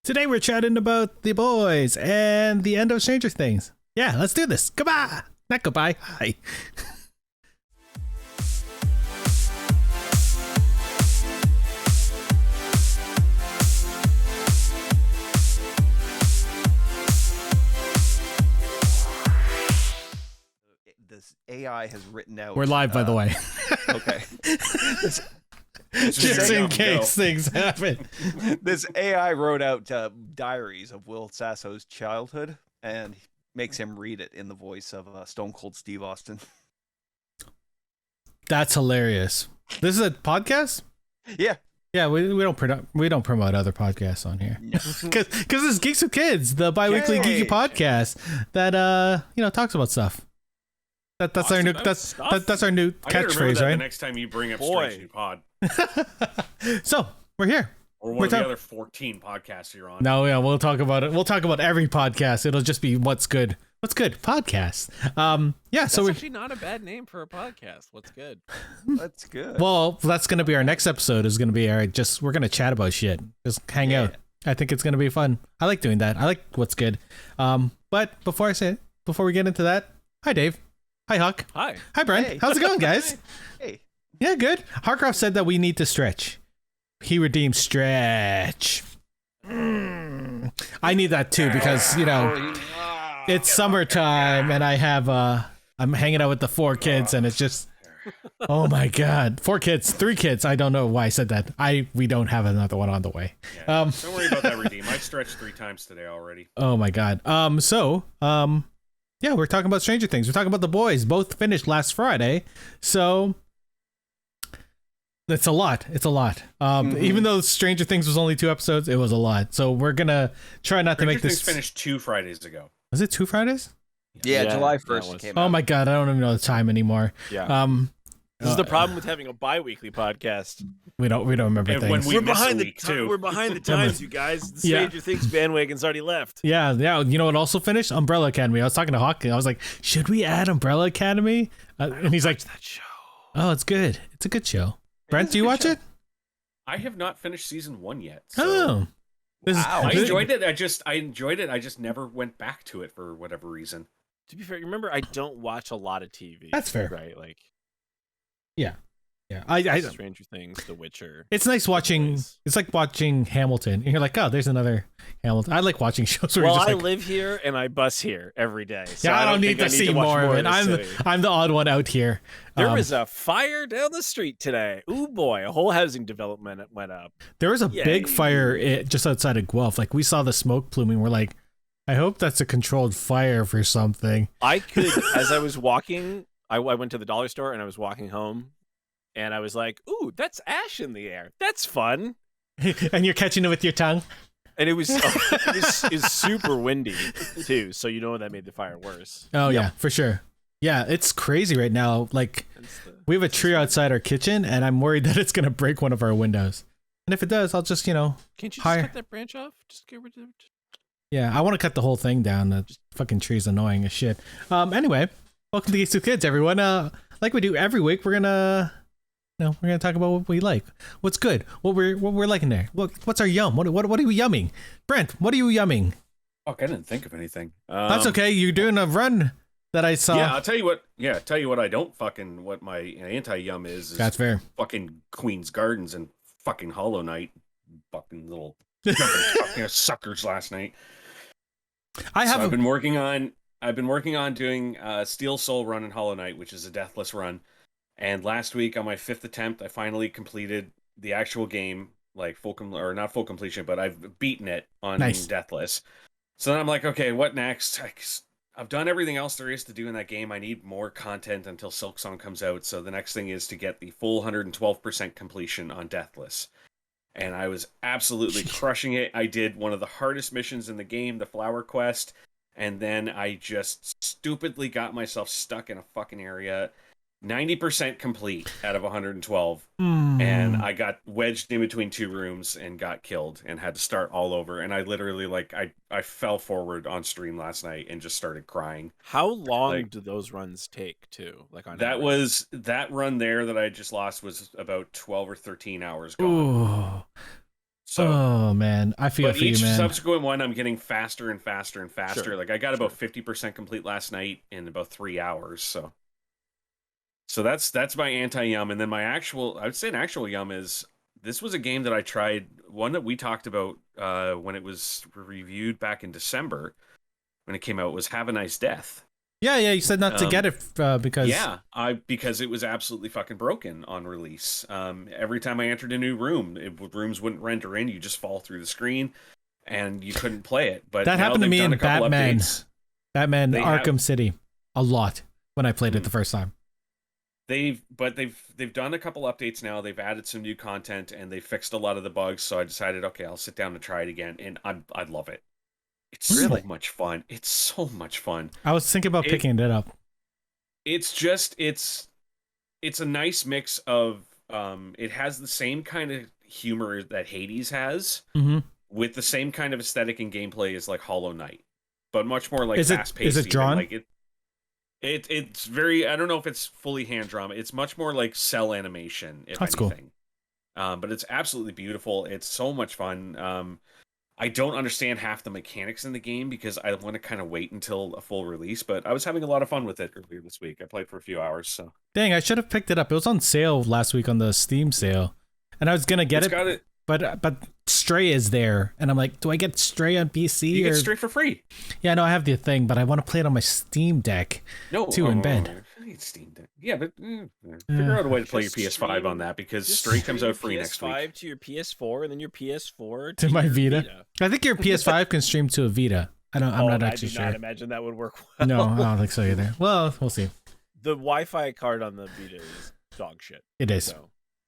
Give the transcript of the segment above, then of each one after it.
Today we're chatting about The Boys and the end of Stranger Things. Yeah, let's do this. Goodbye. Not goodbye. Hi. This AI has written out. We're live, by the way. Okay. Just in case things happen. This AI wrote out diaries of Will Sasso's childhood and makes him read it in the voice of Stone Cold Steve Austin. That's hilarious. This is a podcast? Yeah. Yeah, we don't promote other podcasts on here. Because this is Geeks with Kids, the bi-weekly geeky podcast that talks about stuff. That's awesome. That's our new catchphrase, right? The next time you bring up Strange New Pod. So we're here. Or one of the other 14 podcasts you're on. No, yeah, we'll talk about it. We'll talk about every podcast. It'll just be what's good. What's good? Podcast. That's actually not a bad name for a podcast. What's good? That's good. Well, that's gonna be our next episode. Is gonna be we're gonna chat about shit. Just hang out. I think it's gonna be fun. I like doing that. I like what's good. But before we get into that, hi Dave. Hi Huck. Hi. Hi Brent. Hey. How's it going, guys? Hey. Yeah, good. Harcroft said that we need to stretch. He redeemed stretch. I need that too because it's summertime and I have I'm hanging out with the 4 kids and it's just oh my god, 4 kids, 3 kids. I don't know why I said that. We don't have another one on the way. Yeah, don't worry about that, Redeem. I stretched 3 times today already. Oh my god. Yeah, we're talking about Stranger Things. We're talking about The Boys. Both finished last Friday. So it's a lot. It's a lot. Even though Stranger Things was only 2 episodes, it was a lot. So we're going to try not to make this... Stranger Things finished 2 Fridays ago. Was it 2 Fridays? Yeah, July 1st came out. Oh my god, I don't even know the time anymore. Yeah. This is the problem with having a bi-weekly podcast. We don't remember And things. when we're behind the times, you guys. The Stranger Things bandwagon's already left. Yeah. You know what also finished? Umbrella Academy. I was talking to Hawk. I was like, should we add Umbrella Academy? And he's like, that show. Oh, it's good. It's a good show. Brent, do you watch it? I have not finished season 1 yet. So. Oh. I enjoyed it. I enjoyed it. I just never went back to it for whatever reason. To be fair, remember, I don't watch a lot of TV. That's fair. Right? Like, yeah. I Stranger Things, The Witcher. It's nice watching. It's like watching Hamilton. And you're like, oh, there's another Hamilton. I like watching shows where I live here and I bus here every day. So I don't need to see more of it. I'm the odd one out here. There was a fire down the street today. Ooh boy, a whole housing development went up. There was a big fire just outside of Guelph. Like we saw the smoke pluming. We're like, I hope that's a controlled fire for something. I could, as I was walking, I went to the dollar store and I was walking home. And I was like, ooh, that's ash in the air. That's fun. And you're catching it with your tongue? And it was super windy, too. So you know that made the fire worse. Oh, yeah, for sure. Yeah, it's crazy right now. Like, we have a tree outside our kitchen, and I'm worried that it's going to break one of our windows. And if it does, I'll just, Can't you just cut that branch off? Just get rid of it. Yeah, I want to cut the whole thing down. The fucking tree's annoying as shit. Anyway, welcome to Geeks with Kids, everyone. Like we do every week, we're gonna talk about what we like, what's good, what we're liking there. What's our yum? What are we yumming? Brent, what are you yumming? Fuck, I didn't think of anything. That's okay. You're doing a run that I saw. Yeah, I'll tell you what. Yeah, tell you what. I don't fucking what my anti-yum is. That's fair. Fucking Queen's Gardens and fucking Hollow Knight. Fucking little fucking suckers last night. I've been working on doing Steel Soul run in Hollow Knight, which is a deathless run. And last week on my 5th attempt, I finally completed the actual game, like not full completion, but I've beaten it on deathless. So then I'm like, okay, what next? I've done everything else there is to do in that game. I need more content until Silksong comes out. So the next thing is to get the full 112% completion on deathless. And I was absolutely crushing it. I did one of the hardest missions in the game, the Flower Quest. And then I just stupidly got myself stuck in a fucking area. 90% complete out of 112. And I got wedged in between 2 rooms and got killed and had to start all over. And I literally, I fell forward on stream last night and just started crying. How long do those runs take, too? That run there that I just lost was about 12 or 13 hours gone. Ooh. So, oh man, I feel but for you, each man. subsequent one, I'm getting faster and faster and faster. Sure. Like I got about 50% complete last night in about 3 hours. So that's my anti-yum, and then my actual, I would say an actual yum is this was a game that I tried, one that we talked about when it was reviewed back in December when it came out, was Have a Nice Death. Yeah, you said not to get it because because it was absolutely fucking broken on release. Every time I entered a new room, rooms wouldn't render in. You just fall through the scrring, and you couldn't play it. But that happened to me in Batman Arkham City a lot when I played it the first time. They've done a couple updates now. They've added some new content and they fixed a lot of the bugs. So I decided, okay, I'll sit down and try it again, and I love it. It's so much fun. It's so much fun. I was thinking about picking it up. It's just it's a nice mix of it has the same kind of humor that Hades has, with the same kind of aesthetic and gameplay as like Hollow Knight, but much more like fast paced. Is it drawn? Like it's very, I don't know if it's fully hand drawn. It's much more like cell animation, if anything. Cool. But it's absolutely beautiful. It's so much fun. I don't understand half the mechanics in the game because I want to kind of wait until a full release, but I was having a lot of fun with it earlier this week. I played for a few hours, so. Dang, I should have picked it up. It was on sale last week on the Steam sale, and I was gonna get it. But Stray is there, and I'm like, do I get Stray on PC? You get Stray for free. Yeah, no, I have the thing, but I want to play it on my Steam Deck in bed. I need Steam Deck. Yeah, but figure out a way to play your PS5 on that, because Stray comes out free next week. PS5 to your PS4, and then your PS4 to my Vita. I think your PS5 can stream to a Vita. I'm not actually sure. I do not imagine that would work well. No, I don't think so either. Well, we'll see. The Wi-Fi card on the Vita is dog shit. It is.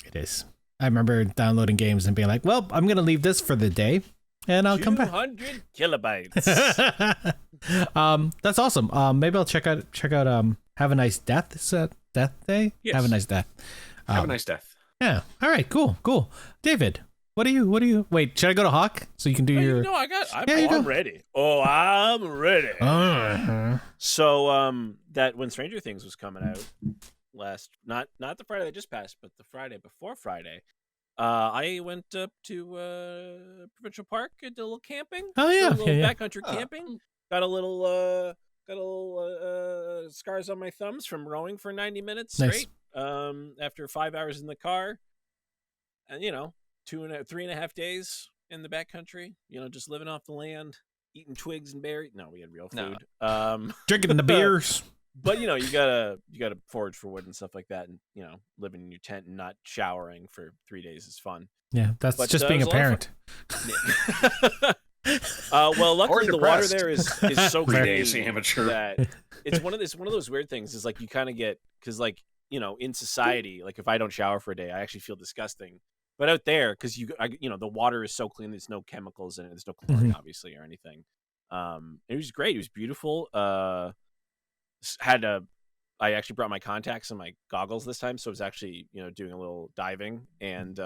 It is. I remember downloading games and being like, well, I'm going to leave this for the day and I'll come back. 200 kilobytes. That's awesome. Maybe I'll check out Have a Nice Death. Is that Death Day? Yes. Have a Nice Death. Have a Nice Death. Yeah. All right. Cool. David, what do you wait, should I go to Hawk so you can do your... No, I'm ready. Oh, I'm ready. So, that when Stranger Things was coming out last, not the Friday that just passed, but the Friday before Friday, I went up to Provincial Park and did a little camping. Oh yeah, backcountry camping. Got a little scars on my thumbs from rowing for 90 minutes straight. After 5 hours in the car, and 3.5 days in the backcountry. Just living off the land, eating twigs and berries. No, we had real food. No. Drinking the beers. But you gotta forage for wood and stuff like that, and living in your tent and not showering for 3 days is fun. Yeah, that's just being a parent. Well, luckily the water there is so clean amateur. That it's one of those weird things. Is like you kind of get, because in society, like if I don't shower for a day, I actually feel disgusting. But out there, because the water is so clean, there's no chemicals in it, there's no chlorine obviously or anything. It was great. It was beautiful. I actually brought my contacts and my goggles this time, so I was actually doing a little diving, and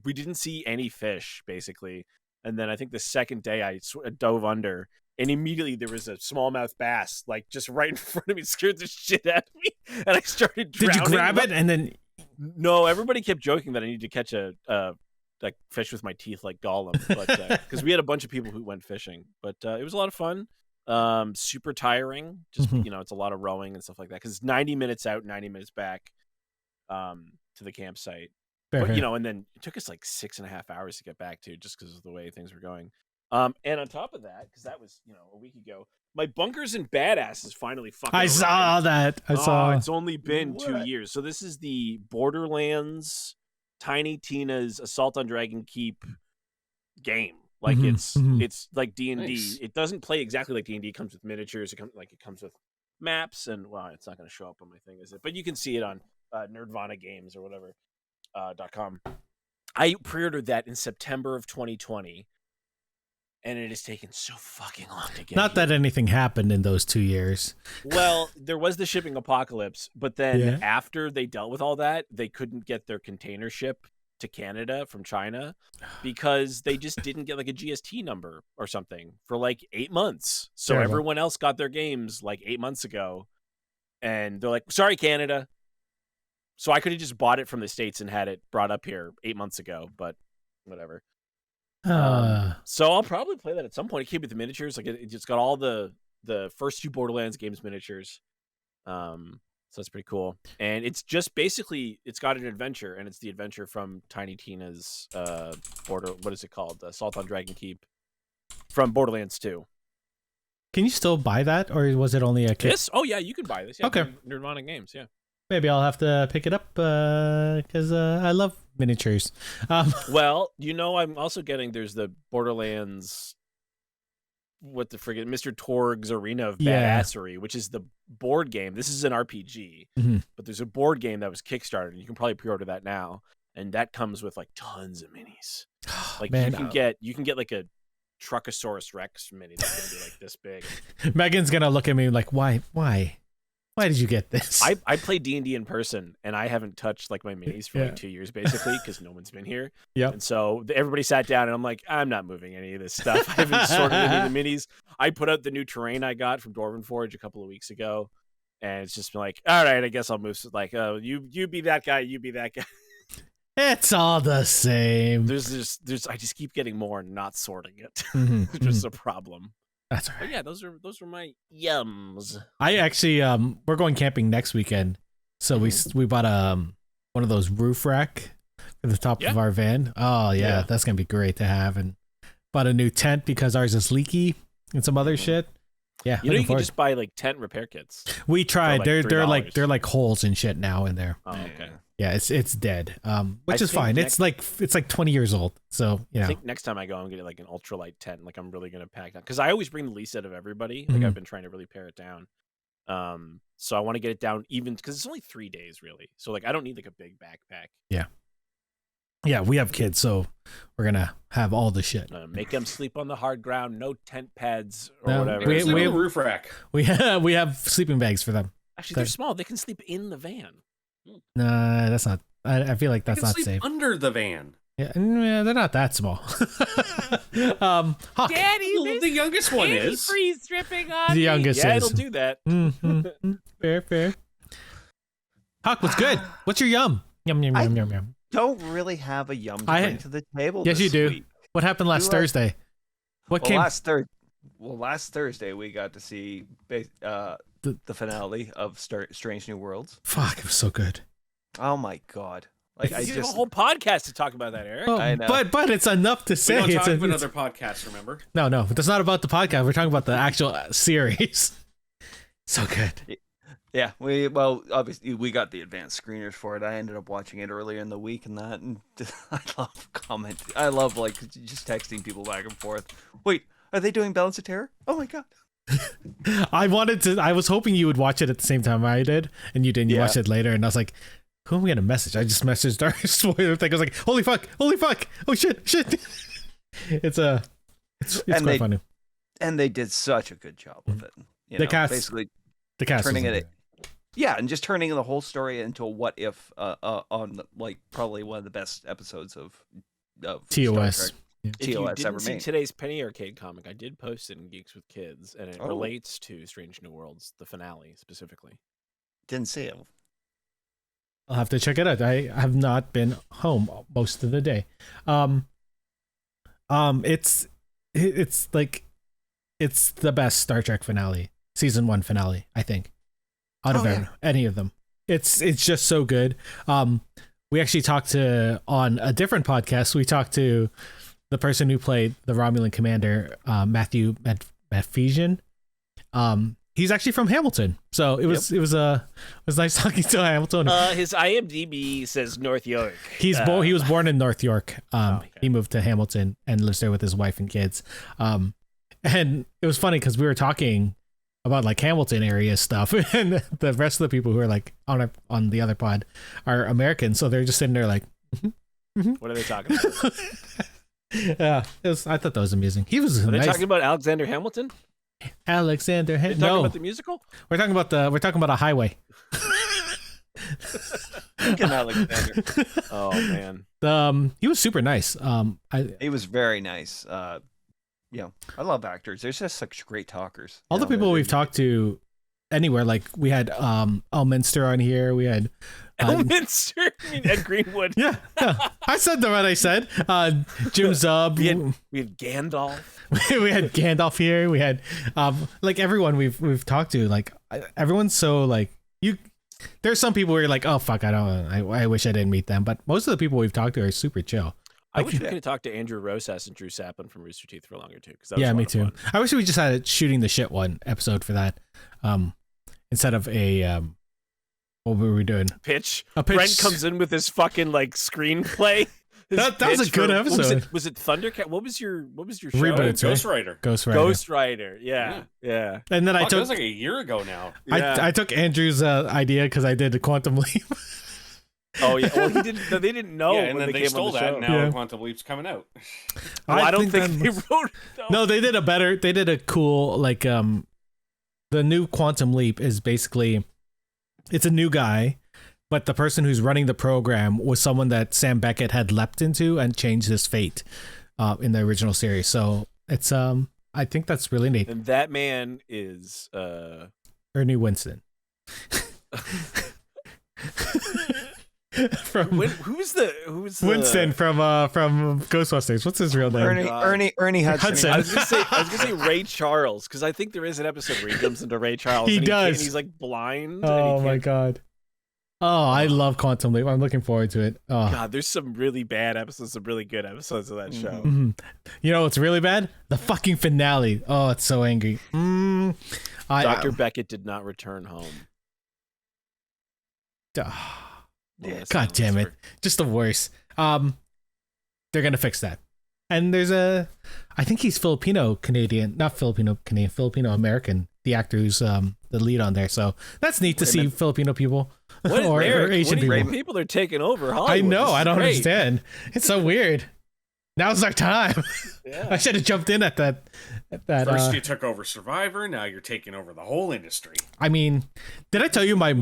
we didn't see any fish basically. And then I think the second day I dove under, and immediately there was a smallmouth bass like just right in front of me. It scared the shit out of me, and I started drowning. Did you grab it and then? No, everybody kept joking that I need to catch a like fish with my teeth like Gollum, but because we had a bunch of people who went fishing, but it was a lot of fun. Super tiring, just it's a lot of rowing and stuff like that, because it's 90 minutes out, 90 minutes back to the campsite. But and then it took us like 6.5 hours to get back to, just because of the way things were going. And on top of that, because that was a week ago, my Bunkers and Badasses finally fucking arrived. Saw that. I saw. It's only been 2 years. So this is the Borderlands Tiny Tina's Assault on Dragon Keep game. Like it's like D&D. Nice. It doesn't play exactly like D&D. It comes with miniatures. It comes with maps, and it's not going to show up on my thing, is it? But you can see it on Nerdvana Games or whatever .com. I pre-ordered that in September of 2020, and it has taken so fucking long to get. Not that anything happened in those 2 years. Well, there was the shipping apocalypse, but then after they dealt with all that, they couldn't get their container ship to Canada from China because they just didn't get like a GST number or something for like 8 months. So everyone else got their games like 8 months ago, and they're like, sorry, Canada. So I could have just bought it from the States and had it brought up here 8 months ago, but whatever. So I'll probably play that at some point. It came with the miniatures. Like it just got all the first 2 Borderlands games miniatures. So that's pretty cool. And it's just basically it's got an adventure, and it's the adventure from Tiny Tina's what is it called? Assault on Dragon Keep from Borderlands 2. Can you still buy that, or was it only a kit? This? Oh yeah, you can buy this. Yeah, okay. Nirvana Games. Yeah. Maybe I'll have to pick it up because I love miniatures. Well, I'm also getting there's the Borderlands. What the friggin' Mr. Torg's Arena of Badassery, which is the board game. This is an RPG, but there's a board game that was Kickstarted, and you can probably pre-order that now. And that comes with like tons of minis. Like Man, you can get like a Truckosaurus Rex mini that's gonna be like this big. Megan's gonna look at me like, why did you get this? I play D&D in person, and I haven't touched like my minis for like 2 years basically because no one's been here. Yeah. And so everybody sat down, and I'm like, I'm not moving any of this stuff. I haven't sorted any of the minis. I put out the new terrain I got from Dwarven Forge a couple of weeks ago, and it's just been like, all right, I guess I'll move. Like, you be that guy, you be that guy. It's all the same. There's I just keep getting more and not sorting it. Mm-hmm, It's just a problem. That's all right. But yeah, those are my yums. I actually we're going camping next weekend, so we bought one of those roof rack for the top of our van. Oh yeah, that's gonna be great to have, and bought a new tent because ours is leaky and some other shit. Yeah, you can just buy like tent repair kits. We tried. Like they're like holes and shit now in there. Oh, okay. Yeah, it's dead. Which is fine. It's like 20 years old. So I think next time I go, I'm gonna get like an ultralight tent. Like I'm really gonna pack down because I always bring the least out of everybody. Like I've been trying to really pare it down. So I want to get it down even because it's only 3 days really. So like I don't need like a big backpack. Yeah, we have kids, so we're gonna have all the shit. Make them sleep on the hard ground. No tent pads or whatever. We have a roof rack. We have sleeping bags for them. Actually, they're small. They can sleep in the van. Nah, that's not. I feel like that's not sleep safe. Under the van. Yeah, they're not that small. Hawk. Daddy, the youngest one is freeze dripping on the youngest. Yeah, is. it'll do that. Fair. Hawk, what's good? What's your yum? Yum. Don't really have a yum to bring to the table. Yes, you do. Week. What happened last Thursday? Last Thursday we got to see the finale of Strange New Worlds. Fuck, it was so good. Oh my god! Like you have a whole podcast to talk about that, Eric. Oh, I know. But it's enough to say. We don't it's talk about another podcast. Remember? No, it's not about the podcast. We're talking about the actual series. So good. Yeah, obviously we got the advanced screeners for it. I ended up watching it earlier in the week and I love commenting. I love like just texting people back and forth. Wait, are they doing Balance of Terror? Oh my god. I was hoping you would watch it at the same time I did, and you didn't. You watched it later, and I was like, who am I gonna message? I just messaged our spoiler thing. I was like, holy fuck, oh shit. It's quite funny. And they did such a good job with it. The cast turning it. Yeah, and just turning the whole story into a what if on like probably one of the best episodes of TOS. If you didn't see today's Penny Arcade comic, I did post it in Geeks with Kids, and it relates to Strange New Worlds, the finale specifically. Didn't see it. I'll have to check it out. I have not been home most of the day. It's like it's the best Star Trek finale, season 1 finale, I think, out of any of them. It's just so good. We actually talked on a different podcast. We talked to the person who played the Romulan commander, Matthew Matfesian. He's actually from Hamilton, so it was nice talking to Hamilton. His IMDb says North York. He was born in North York. He moved to Hamilton and lives there with his wife and kids. And it was funny because we were talking about like Hamilton area stuff, and the rest of the people who are like on the other pod are Americans, so they're just sitting there like, what are they talking about? Yeah, I thought that was amusing. He was. Are they talking about Alexander Hamilton? Alexander Hamilton. Talking about the musical? We're talking about a highway. Alexander. Oh man. He was super nice. He was very nice. I love actors. They're just such great talkers. All the people we've talked to anywhere. Like we had Elminster on here. We had Elminster. I mean Ed Greenwood. yeah, I said the what I said. Jim Zub. We had Gandalf. We had Gandalf here. We had like everyone we've talked to. Like everyone's so like you. There's some people where you're like, oh fuck, I wish I didn't meet them. But most of the people we've talked to are super chill. I wish we could have talked to Andrew Rosas and Drew Saplin from Rooster Teeth for longer too. Yeah, me too. I wish we just had a shooting the shit one episode for that, instead of a what were we doing? Pitch. Brent comes in with his fucking like screenplay. That was a good episode. Was it Thundercat? What was your show? Reboots, Ghost Rider. Ghost Rider. Yeah. And then I took. That was like a year ago now. Yeah. I took Andrew's idea because I did the Quantum Leap. Oh yeah. Well, they didn't know. Yeah, and when then they stole that. And now Quantum Leap's coming out. Well, I don't think they wrote it. Though. No, they did a cool like the new Quantum Leap is basically it's a new guy. But the person who's running the program was someone that Sam Beckett had leapt into and changed his fate in the original series. So it's I think that's really neat. And that man is Ernie Winston. Who's Winston from Ghostbusters? What's his real name? Ernie Hudson. I was gonna say Ray Charles because I think there is an episode where he jumps into Ray Charles. He does. And he's like blind. Oh my god. Oh, I love Quantum Leap. I'm looking forward to it. Oh. God, there's some really bad episodes, some really good episodes of that show. Mm-hmm. You know what's really bad? The fucking finale. Oh, it's so angry. Dr. Beckett did not return home. God damn it. Just the worst. They're going to fix that. And there's I think he's Filipino-Canadian, not Filipino-Canadian, Filipino-American, the actor who's the lead on there. So that's neat to see Filipino people. Or Asian people. People are taking over Hollywood. I know. I don't understand. It's so weird. Now's our time. Yeah. I should have jumped in at that. First you took over Survivor. Now you're taking over the whole industry. I mean, did I tell you my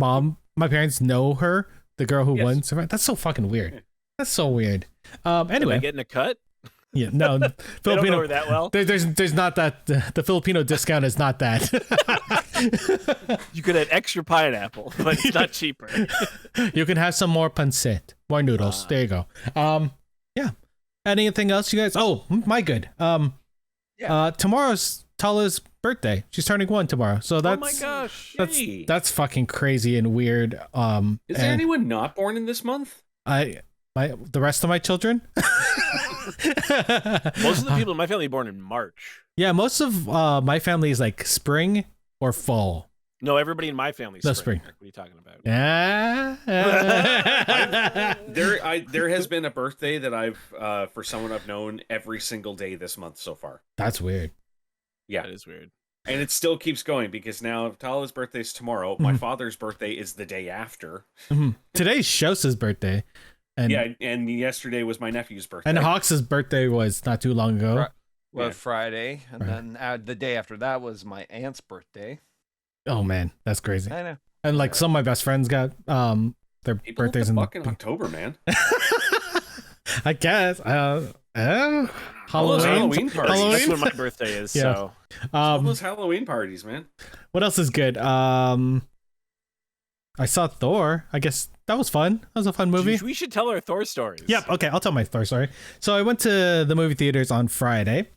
parents know her, the girl who won Survivor? That's so fucking weird. That's so weird. Anyway, am I getting a cut? Yeah, no, Filipino. Don't know her that well. There's not that. The Filipino discount is not that. You could add extra pineapple, but it's not cheaper. You can have some more pancit, more noodles. There you go. Yeah. Anything else, you guys? Oh, my good. Tomorrow's Tala's birthday. She's turning 1 tomorrow. So that's. Oh my gosh! That's fucking crazy and weird. Is there anyone not born in this month? The rest of my children. Most of the people in my family are born in March. Yeah, most of my family is like spring or fall. No, everybody in my family is spring. What are you talking about? There has been a birthday that I've for someone I've known every single day this month so far. That's weird. Yeah, that is weird. And it still keeps going because now Tala's birthday is tomorrow. My father's birthday is the day after. Today's Shosa's birthday. And yesterday was my nephew's birthday. And Hawks' birthday was not too long ago. Friday. And then the day after that was my aunt's birthday. Oh, man. That's crazy. I know. And like some of my best friends got their birthdays in fucking October, man. I guess. Halloween parties. That's when my birthday is. Yeah. So all those Halloween parties, man. What else is good? I saw Thor. I guess that was fun. That was a fun movie. We should tell our Thor stories. Yep. Okay, I'll tell my Thor story. So I went to the movie theaters on Friday.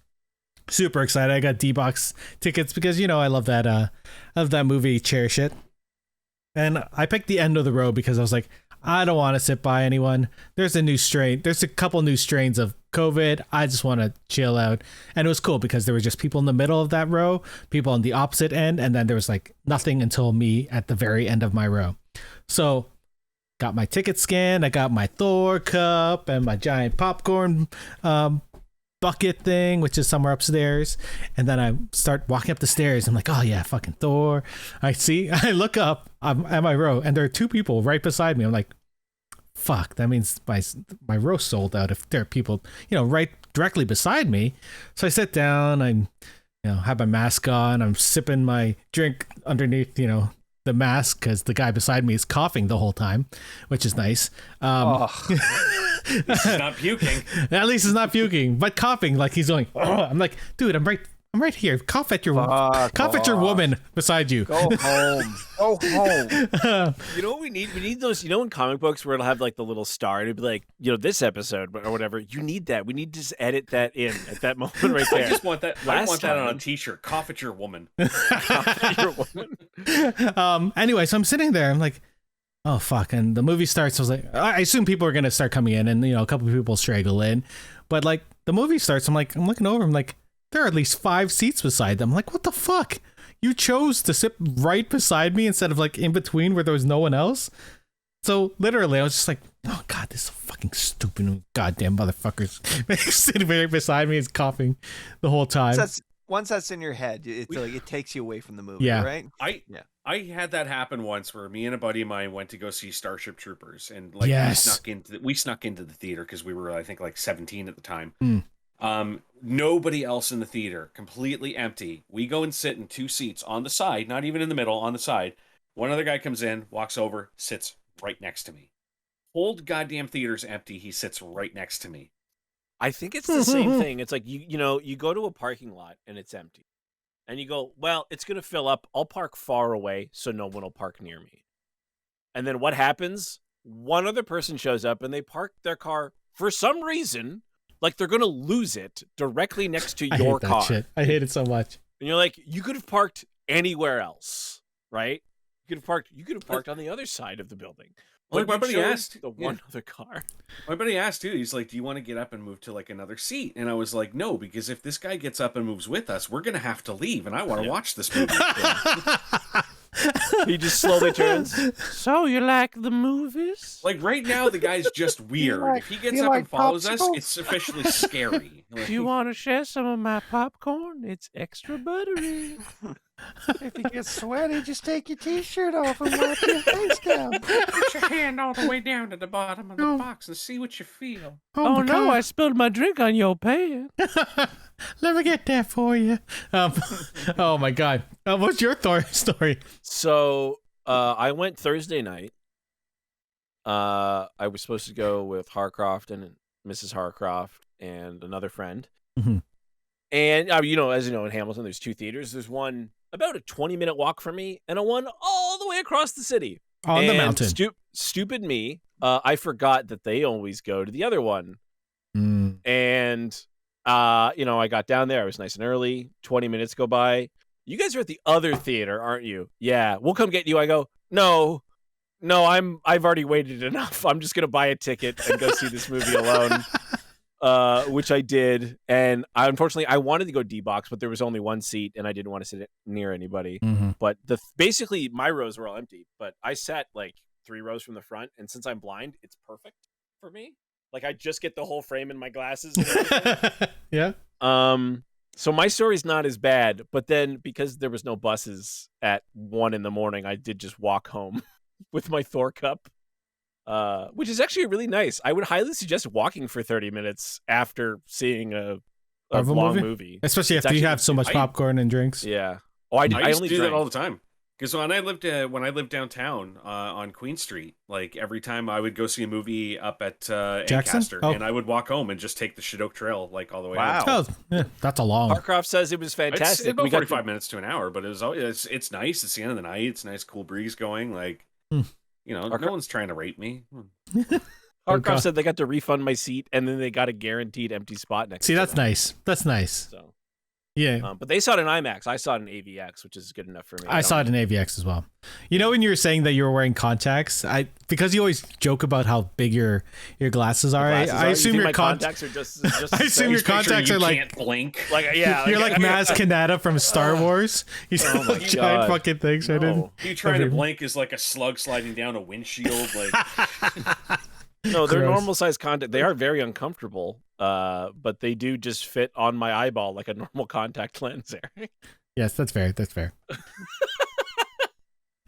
Super excited. I got D-Box tickets because I love that movie chair shit. And I picked the end of the row because I was like, I don't want to sit by anyone. There's a couple new strains of COVID. I just want to chill out. And it was cool because there were just people in the middle of that row, people on the opposite end, and then there was like nothing until me at the very end of my row. So got my ticket scanned. I got my Thor cup and my giant popcorn bucket thing, which is somewhere upstairs. And then I start walking up the stairs. I'm like, oh yeah, fucking Thor. I look up, I'm at my row, and there are 2 people right beside me. I'm like, fuck, that means my row sold out if there are people, right directly beside me. So I sit down, I have my mask on, I'm sipping my drink underneath, the mask because the guy beside me is coughing the whole time, which is nice. This is not puking. At least he's not puking, but coughing like he's going. Oh. I'm like, dude, I'm I'm right here. Cough at your off. woman beside you. Go home. Go home. You know what we need? We need those. You know, in comic books where it'll have like the little star, it'd be like, you know, this episode or whatever. You need that. We need to just edit that in at that moment right there. I just want that. I want that on a T-shirt. Cough at your woman. Cough at your woman. Anyway, so I'm sitting there. I'm like, oh fuck! And the movie starts. I was like, I assume people are gonna start coming in, and you know, a couple of people straggle in. But like the movie starts, I'm looking over. I'm like, there are at least 5 seats beside them. I'm like, what the fuck? You chose to sit right beside me instead of like in between where there was no one else. So literally, I was just like, oh god, this fucking stupid goddamn motherfuckers sitting right beside me is coughing the whole time. Once that's in your head, it's like it takes you away from the movie, Yeah. right? I had that happen once where me and a buddy of mine went to go see Starship Troopers, and like we snuck into the theater because we were, I think, like 17 at the time. Nobody else in the theater, completely empty. We go and sit in 2 seats on the side, not even in the middle, on the side. One other guy comes in, walks over, sits right next to me. Whole goddamn theater's empty. He sits right next to me. I think it's the same thing. It's like you know, you go to a parking lot and it's empty. And you go, well, it's going to fill up. I'll park far away so no one will park near me. And then what happens? One other person shows up and they park their car for some reason, like they're going to lose it directly next to your car. Shit. I hate it so much. And you're like, you could have parked anywhere else, right? You could have parked on the other side of the building. Like my buddy asked, the one other car. My buddy asked too. He's like, "Do you want to get up and move to like another seat?" And I was like, "No, because if this guy gets up and moves with us, we're gonna have to leave, and I want to watch this movie." He just slowly turns. So you like the movies? Like right now, the guy's just weird. If he gets up and follows us, it's officially scary. Like, do you want to share some of my popcorn? It's extra buttery. If you get sweaty, just take your t-shirt off and wipe your face down. Put your hand all the way down to the bottom of the box and see what you feel. Oh no, I spilled my drink on your pants. Let me get that for you. Oh my god. What's your story? So I went Thursday night. I was supposed to go with Harcroft and Mrs. Harcroft and another friend. Mm-hmm. And you know, as you know, in Hamilton, there's 2 theaters. There's one about a 20-minute walk from me, and a one all the way across the city on the mountain. Stupid me. I forgot that they always go to the other one. And you know, I got down there. I was nice and early. 20 minutes go by. You guys are at the other theater, aren't you? Yeah, we'll come get you. I go, no, I've already waited enough. I'm just gonna buy a ticket and go see this movie alone. Which I did, and unfortunately I wanted to go D-box, but there was only 1 seat, and I didn't want to sit near anybody. Mm-hmm. But basically my rows were all empty, but I sat like 3 rows from the front, and since I'm blind, it's perfect for me. Like I just get the whole frame in my glasses. And everything. Yeah. So my story's not as bad, but then because there was no buses at 1 a.m, I did just walk home with my Thor cup. Which is actually really nice. I would highly suggest walking for 30 minutes after seeing a long movie. Especially after you have so much popcorn and drinks. Yeah. Oh, I used only to do drank. that all the time. Because when I lived downtown on Queen Street, like every time I would go see a movie up at Ancaster, and I would walk home and just take the Shadok Trail like all the way. Wow. Oh, yeah, that's a long. Harcroft says it was fantastic. It's about 45 minutes to an hour, but it's nice. It's the end of the night. It's a nice cool breeze going. Like. You know, no one's trying to rape me. Harcroft said they got to refund my seat, and then they got a guaranteed empty spot next. See, that's nice. That's nice. So, yeah. But they saw it in IMAX. I saw it in AVX, which is good enough for me. I saw it in AVX as well. You know, when you were saying that you were wearing contacts, because you always joke about how big your glasses are. I assume your contacts are just I assume your contacts are like can't blink. Like yeah, you're like Maz Kanata from Star Wars. You see my like giant fucking things right in. You trying to blink is like a slug sliding down a windshield. Like no, they're Gross. normal size contact. They are very uncomfortable, but they do just fit on my eyeball like a normal contact lens. There. Yes, that's fair. That's fair.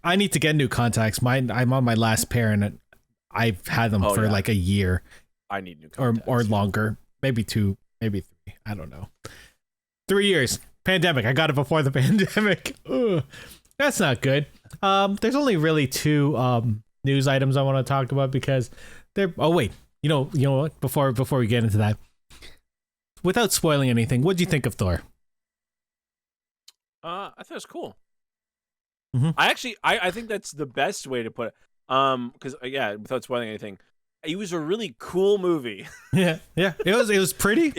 I need to get new contacts. I'm on my last pair, and I've had them for like a year. I need new contacts. Or longer. Maybe 2, maybe 3. I don't know. 3 years. Pandemic. I got it before the pandemic. Ugh. That's not good. There's only really 2 news items I want to talk about because they're. Oh wait, you know what? Before we get into that, without spoiling anything, what do you think of Thor? I thought it was cool. Mm-hmm. I think that's the best way to put it. Because without spoiling anything, it was a really cool movie. Yeah. It was pretty.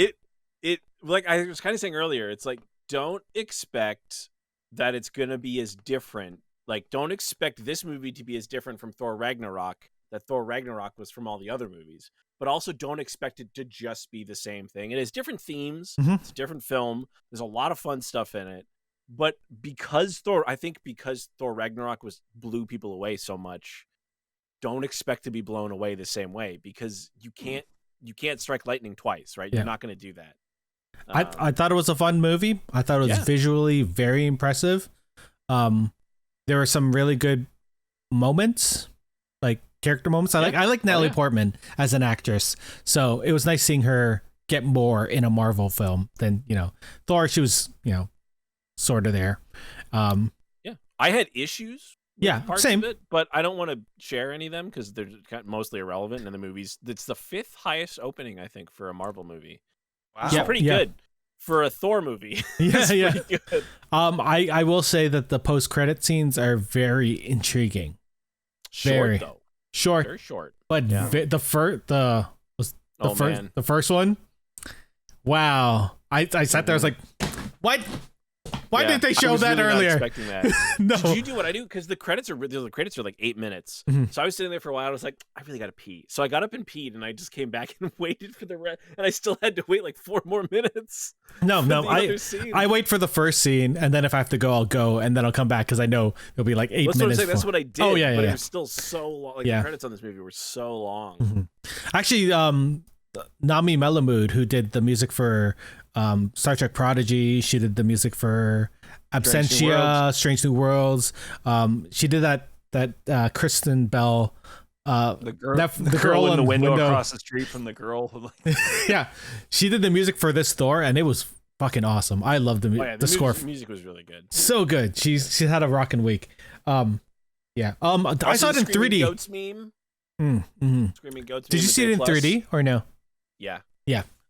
It like I was kind of saying earlier, it's like don't expect that it's gonna be as different. Like don't expect this movie to be as different from Thor Ragnarok that Thor Ragnarok was from all the other movies. But also don't expect it to just be the same thing. It has different themes. Mm-hmm. It's a different film. There's a lot of fun stuff in it. But because Thor Ragnarok blew people away so much, don't expect to be blown away the same way because you can't strike lightning twice, right? Yeah. You're not going to do that. I thought it was a fun movie. I thought it was visually very impressive. There were some really good moments, like character moments. I like Natalie Portman as an actress, so it was nice seeing her get more in a Marvel film than Thor. She was sort of there. I had issues. Parts same. of it, but I don't want to share any of them because they're mostly irrelevant in the movies. It's the 5th highest opening, I think, for a Marvel movie. Wow, it's pretty good for a Thor movie. Pretty good. I will say that the post-credit scenes are very intriguing. Very short, but the first one. Wow, I sat there. I was like, what? Why didn't they show that earlier? Not expecting that. No. Did you do what I do? Because the credits are like 8 minutes. Mm-hmm. So I was sitting there for a while. I was like, I really got to pee. So I got up and peed, and I just came back and waited for the rest. And I still had to wait like 4 more minutes. No. I wait for the first scene, and then if I have to go, I'll go, and then I'll come back because I know it'll be like 8 minutes. That's what I did. Oh yeah, but it was still so long. Like the credits on this movie were so long. Mm-hmm. Actually, Nami Melamood, who did the music for Star Trek Prodigy, she did the music for Absentia, Strange New Worlds. She did that Kristen Bell, the girl in the window across the street from the girl. Yeah, she did the music for this Thor, and it was fucking awesome. I loved the score. The music was really good. So good. She had a rockin' week. I saw it in 3D. Goats meme. Mm-hmm. Screaming Goats. Did you see it in 3D or no? Yeah.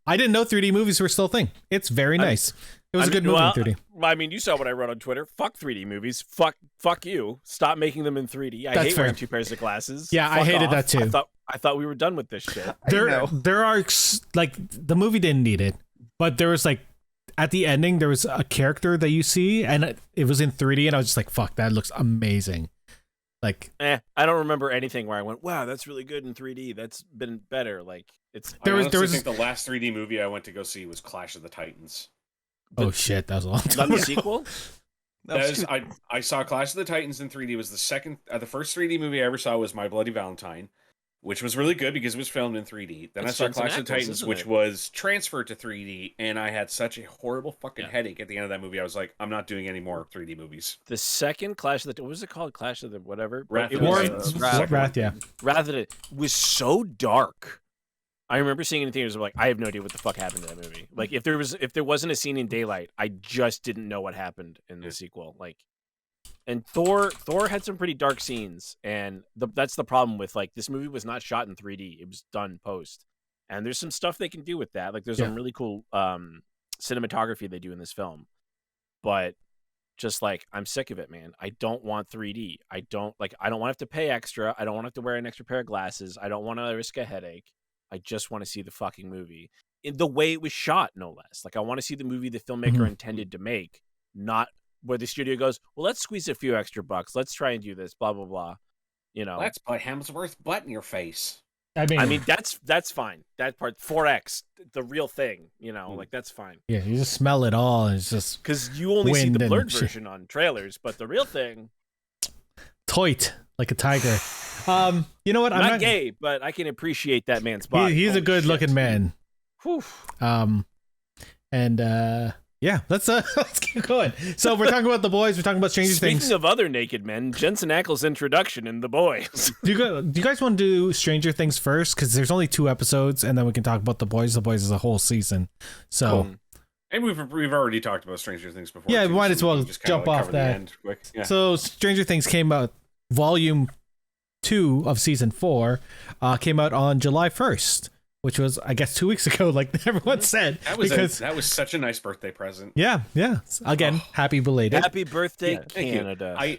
I didn't know 3D movies were still a thing. It's very nice. It was a good movie in 3D. I mean, you saw what I wrote on Twitter. Fuck 3D movies. Fuck you. Stop making them in 3D. I hate wearing 2 pairs of glasses. Yeah, I hated that too. I thought we were done with this shit. There are like the movie didn't need it, but there was like at the ending there was a character that you see and it was in 3D and I was just like, fuck, that looks amazing. Like, I don't remember anything where I went, wow, that's really good in 3D. That's been better. Like, it's. I think the last 3D movie I went to go see was Clash of the Titans. Oh shit, that was a long time. Not the sequel. I saw Clash of the Titans in 3D. It was the first 3D movie I ever saw was My Bloody Valentine, which was really good because it was filmed in 3D. Then I saw Clash of the Titans, which was transferred to 3D, and I had such a horrible fucking headache at the end of that movie. I was like, I'm not doing any more 3D movies. The second Clash of the what was it called? Clash of the whatever. Wrath, Wrath, was so dark. I remember seeing it in theaters. I'm like, I have no idea what the fuck happened to that movie. Like, if there wasn't a scene in daylight, I just didn't know what happened in the sequel. Like. And Thor had some pretty dark scenes, and that's the problem with, like, this movie was not shot in 3D. It was done post. And there's some stuff they can do with that. Like, there's some really cool cinematography they do in this film. But just, like, I'm sick of it, man. I don't want 3D. I don't want to have to pay extra. I don't want to have to wear an extra pair of glasses. I don't want to risk a headache. I just want to see the fucking movie. In the way it was shot, no less. Like, I want to see the movie the filmmaker intended to make, not where the studio goes, well, let's squeeze a few extra bucks. Let's try and do this, blah, blah, blah. You know. Let's put Hemsworth's butt in your face. I mean that's fine. That part, 4X, the real thing, you know, like, that's fine. Yeah, you just smell it all, and it's just because you only see the blurred version on trailers, but the real thing, toit like a tiger. You know what? I'm not gay, but I can appreciate that man's body. He's a good-looking man. Whew. Yeah, let's keep going. So we're talking about The Boys. We're talking about Stranger Things. Speaking of other naked men, Jensen Ackles' introduction in The Boys. Do you guys want to do Stranger Things first? Because there's only 2 episodes, and then we can talk about The Boys. The Boys is a whole season. So, cool. And we've already talked about Stranger Things before. Yeah, we might as well jump off that. Yeah. So Stranger Things came out, Volume 2 of Season 4 came out on July 1st. which was, I guess, 2 weeks ago, like everyone said. That was such a nice birthday present. Yeah. Again, happy belated. Happy birthday, Thank Canada. I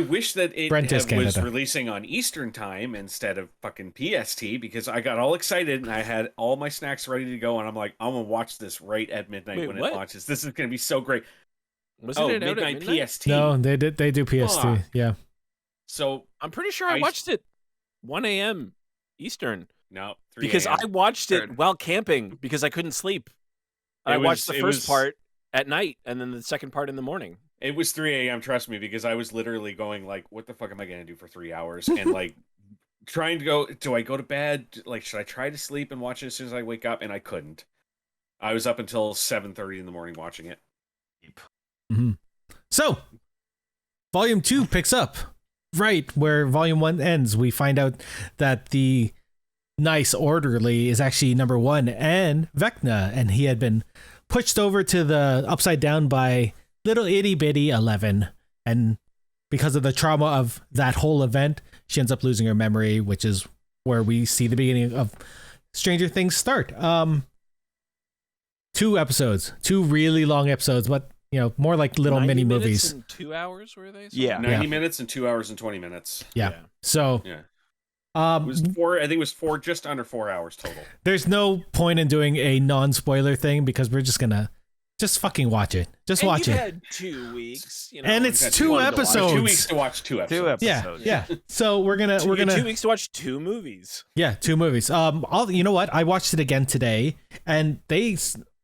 wish that it was Canada. releasing on Eastern time instead of fucking PST, because I got all excited and I had all my snacks ready to go, and I'm like, I'm gonna watch this right at midnight when it launches. This is gonna be so great. Wasn't it out at midnight? PST? No, they do PST. Yeah. So I'm pretty sure I watched it 1 a.m. Eastern. No, 3 because a.m. I watched it while camping because I couldn't sleep. I watched the first part at night and then the second part in the morning. It was 3 a.m. Trust me, because I was literally going like, "What the fuck am I gonna do for 3 hours?" And like trying to go. Do I go to bed? Like, should I try to sleep and watch it as soon as I wake up? And I couldn't. I was up until 7:30 in the morning watching it. Mm-hmm. So, Volume 2 picks up right where Volume 1 ends. We find out that the nice orderly is actually number 1 and Vecna, and he had been pushed over to the upside down by little itty bitty 11, and because of the trauma of that whole event, she ends up losing her memory, which is where we see the beginning of Stranger Things start. 2 episodes, 2 really long episodes, but more like little mini movies. 90 minutes and 2 hours, were they? Yeah. 90 minutes and 2 hours and 20 minutes. Yeah. So it was 4. I think it was 4, just under 4 hours total. There's no point in doing a non-spoiler thing because we're just gonna fucking watch it. Just watch it. Had 2 weeks, and it's 2 episodes. 2 weeks to watch 2 episodes. 2 episodes. Yeah. So we're gonna 2 weeks to watch 2 movies. Yeah, 2 movies. You know what? I watched it again today, and they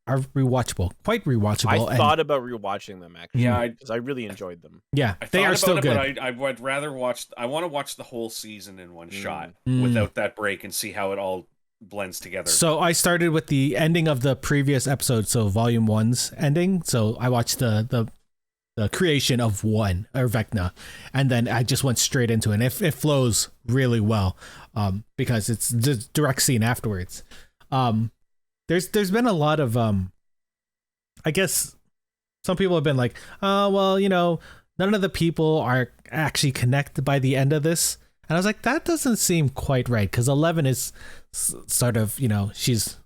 are rewatchable, quite rewatchable. I thought about rewatching them actually. Yeah, because I really enjoyed them. Yeah, they are still good. But I would rather watch. I want to watch the whole season in one shot without that break and see how it all blends together. So I started with the ending of the previous episode, so Volume 1's ending. So I watched the creation of one or Vecna, and then I just went straight into it. And it flows really well, because it's the direct scene afterwards. There's been a lot of I guess some people have been like, oh well, none of the people are actually connected by the end of this. And I was like, that doesn't seem quite right, because 11 is sort of, she's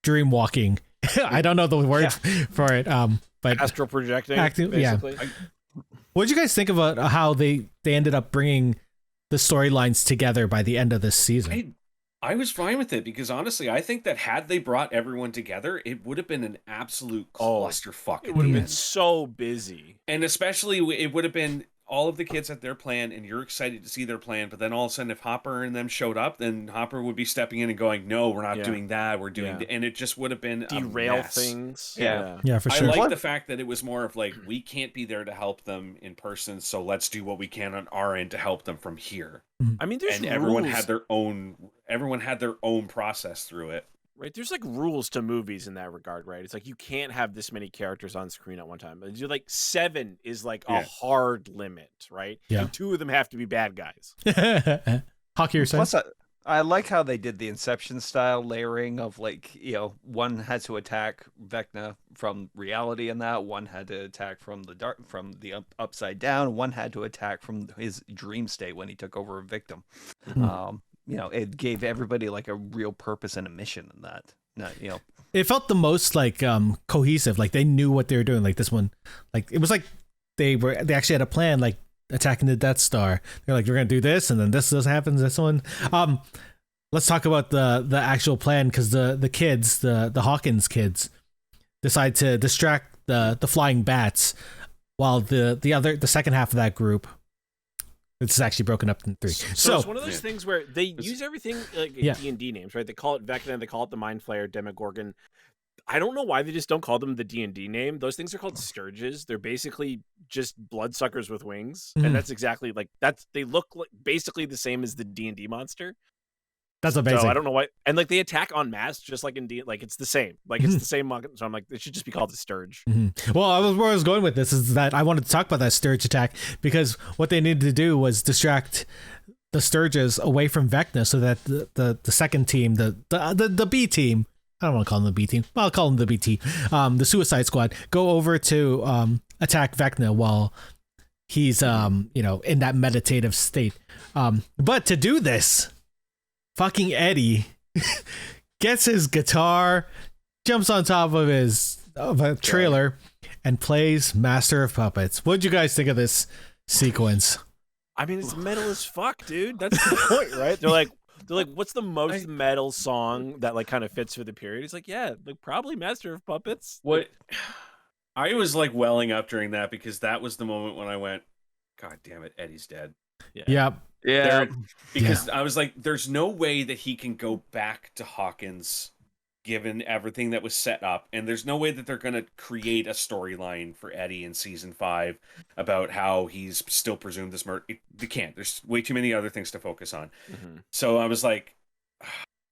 dream walking. I don't know the word for it, but astral projecting, basically. Yeah. What did you guys think about how they ended up bringing the storylines together by the end of this season? I was fine with it, because honestly, I think that had they brought everyone together, it would have been an absolute clusterfuck. It would have been so busy. And especially, it would have been all of the kids at their plan, and you're excited to see their plan, but then all of a sudden, if Hopper and them showed up, then Hopper would be stepping in and going, no, we're not doing that, we're doing and it just would have been derail a mess. Things. Yeah, for sure. I like the fact that it was more of like, we can't be there to help them in person, so let's do what we can on our end to help them from here. I mean, there's everyone rules. Everyone had their own process through it. Right, there's like rules to movies in that regard, right? It's like you can't have this many characters on screen at one time. You're like 7 is like a hard limit, right? Yeah, and 2 of them have to be bad guys. Hockey, you're saying? Plus, I like how they did the Inception style layering of like, one had to attack Vecna from reality, and that one had to attack from the upside down. One had to attack from his dream state when he took over a victim. It gave everybody like a real purpose and a mission in that. It felt the most like cohesive, like they knew what they were doing. Like this one, like it was like they actually had a plan, like attacking the Death Star. They're like, we're gonna do this, and then this happens. This one. Let's talk about the actual plan, because the kids, the Hawkins kids, decide to distract the flying bats, while the second half of that group. It's actually broken up in 3. So it's one of those things where they use everything like D&D names, right? They call it Vecna, they call it the Mind Flayer, Demogorgon. I don't know why they just don't call them the D&D name. Those things are called Sturges. They're basically just bloodsuckers with wings, and that's exactly like that's. They look like basically the same as the D&D monster. That's amazing. So I don't know why, and like they attack en masse, just like in D. Like it's the same. Like it's the same. So I'm like, it should just be called a Sturge. Well, where I was going with this is that I wanted to talk about that Sturge attack, because what they needed to do was distract the Sturges away from Vecna, so that the second team, the B team. I don't want to call them the B team. Well, I'll call them the B team. The Suicide Squad go over to attack Vecna while he's in that meditative state. But to do this, fucking Eddie gets his guitar, jumps on top of a trailer, and plays Master of Puppets. What'd you guys think of this sequence? I mean, it's metal as fuck, dude. That's the point, right? They're like, what's the most metal song that like kind of fits for the period? He's like, yeah, like probably Master of Puppets. What? I was like welling up during that because that was the moment when I went, God damn it, Eddie's dead. Yep. Yeah. Because I was like, there's no way that he can go back to Hawkins given everything that was set up, and there's no way that they're going to create a storyline for Eddie in season 5 about how he's still presumed this murder. They can't. There's way too many other things to focus on. So I was like,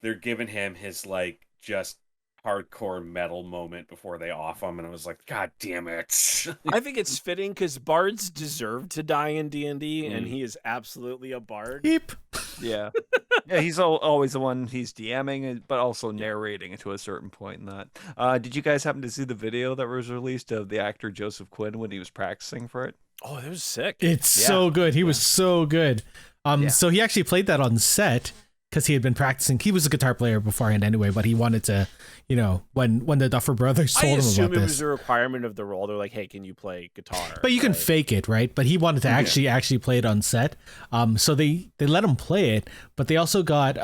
they're giving him his like just hardcore metal moment before they off him, and I was like, God damn it. I think it's fitting because bards deserve to die in D&D, and he is absolutely a bard. Beep. Yeah. Yeah, he's always the one he's DMing, but also narrating it to a certain point in that. Did you guys happen to see the video that was released of the actor Joseph Quinn when he was practicing for it? Oh, that was sick. It's so good. He was so good. So he actually played that on set because he had been practicing. He was a guitar player beforehand anyway, but he wanted to, you know, when the Duffer brothers told him about this. I assume it was a requirement of the role. They're like, hey, can you play guitar? But you can fake it, right? But he wanted to actually play it on set. So they let him play it, but they also got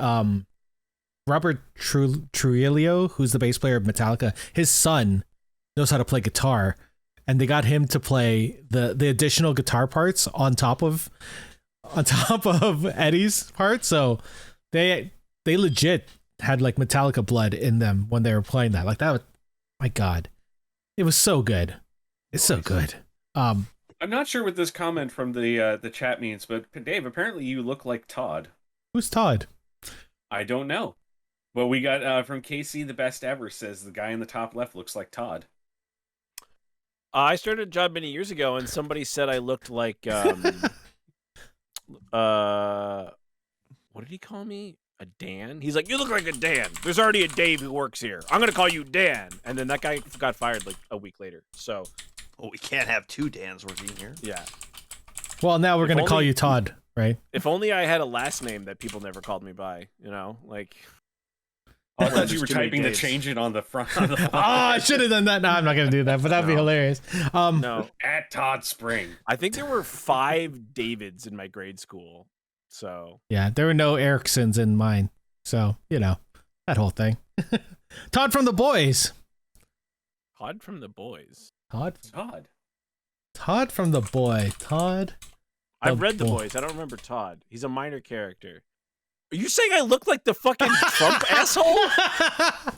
Robert Trujillo, who's the bass player of Metallica. His son knows how to play guitar, and they got him to play the additional guitar parts on top of Eddie's part. So they legit had like Metallica blood in them when they were playing that. Like that was, my God, it was so good. It's so good. I'm not sure what this comment from the chat means, but Dave, apparently you look like Todd. Who's Todd? I don't know. Well, we got from Casey, the best ever, says the guy in the top left looks like Todd. I started a job many years ago, and somebody said I looked like what did he call me? A Dan? He's like, you look like a Dan. There's already a Dave who works here. I'm gonna call you Dan. And then that guy got fired like a week later. So, we can't have two Dans working here. Yeah. Well, now we're gonna call you Todd, right? If only I had a last name that people never called me by. You know, like. I thought you were typing to change it on the front. I should have done that. No, I'm not going to do that, but that'd be hilarious. No. At Todd Spring. I think there were 5 Davids in my grade school. So. Yeah, there were no Ericksons in mine. So, you know, that whole thing. Todd from the Boys. Todd from the Boys. Todd from the Boy. Todd. I've read The Boys. I don't remember Todd. He's a minor character. Are you saying I look like the fucking Trump asshole?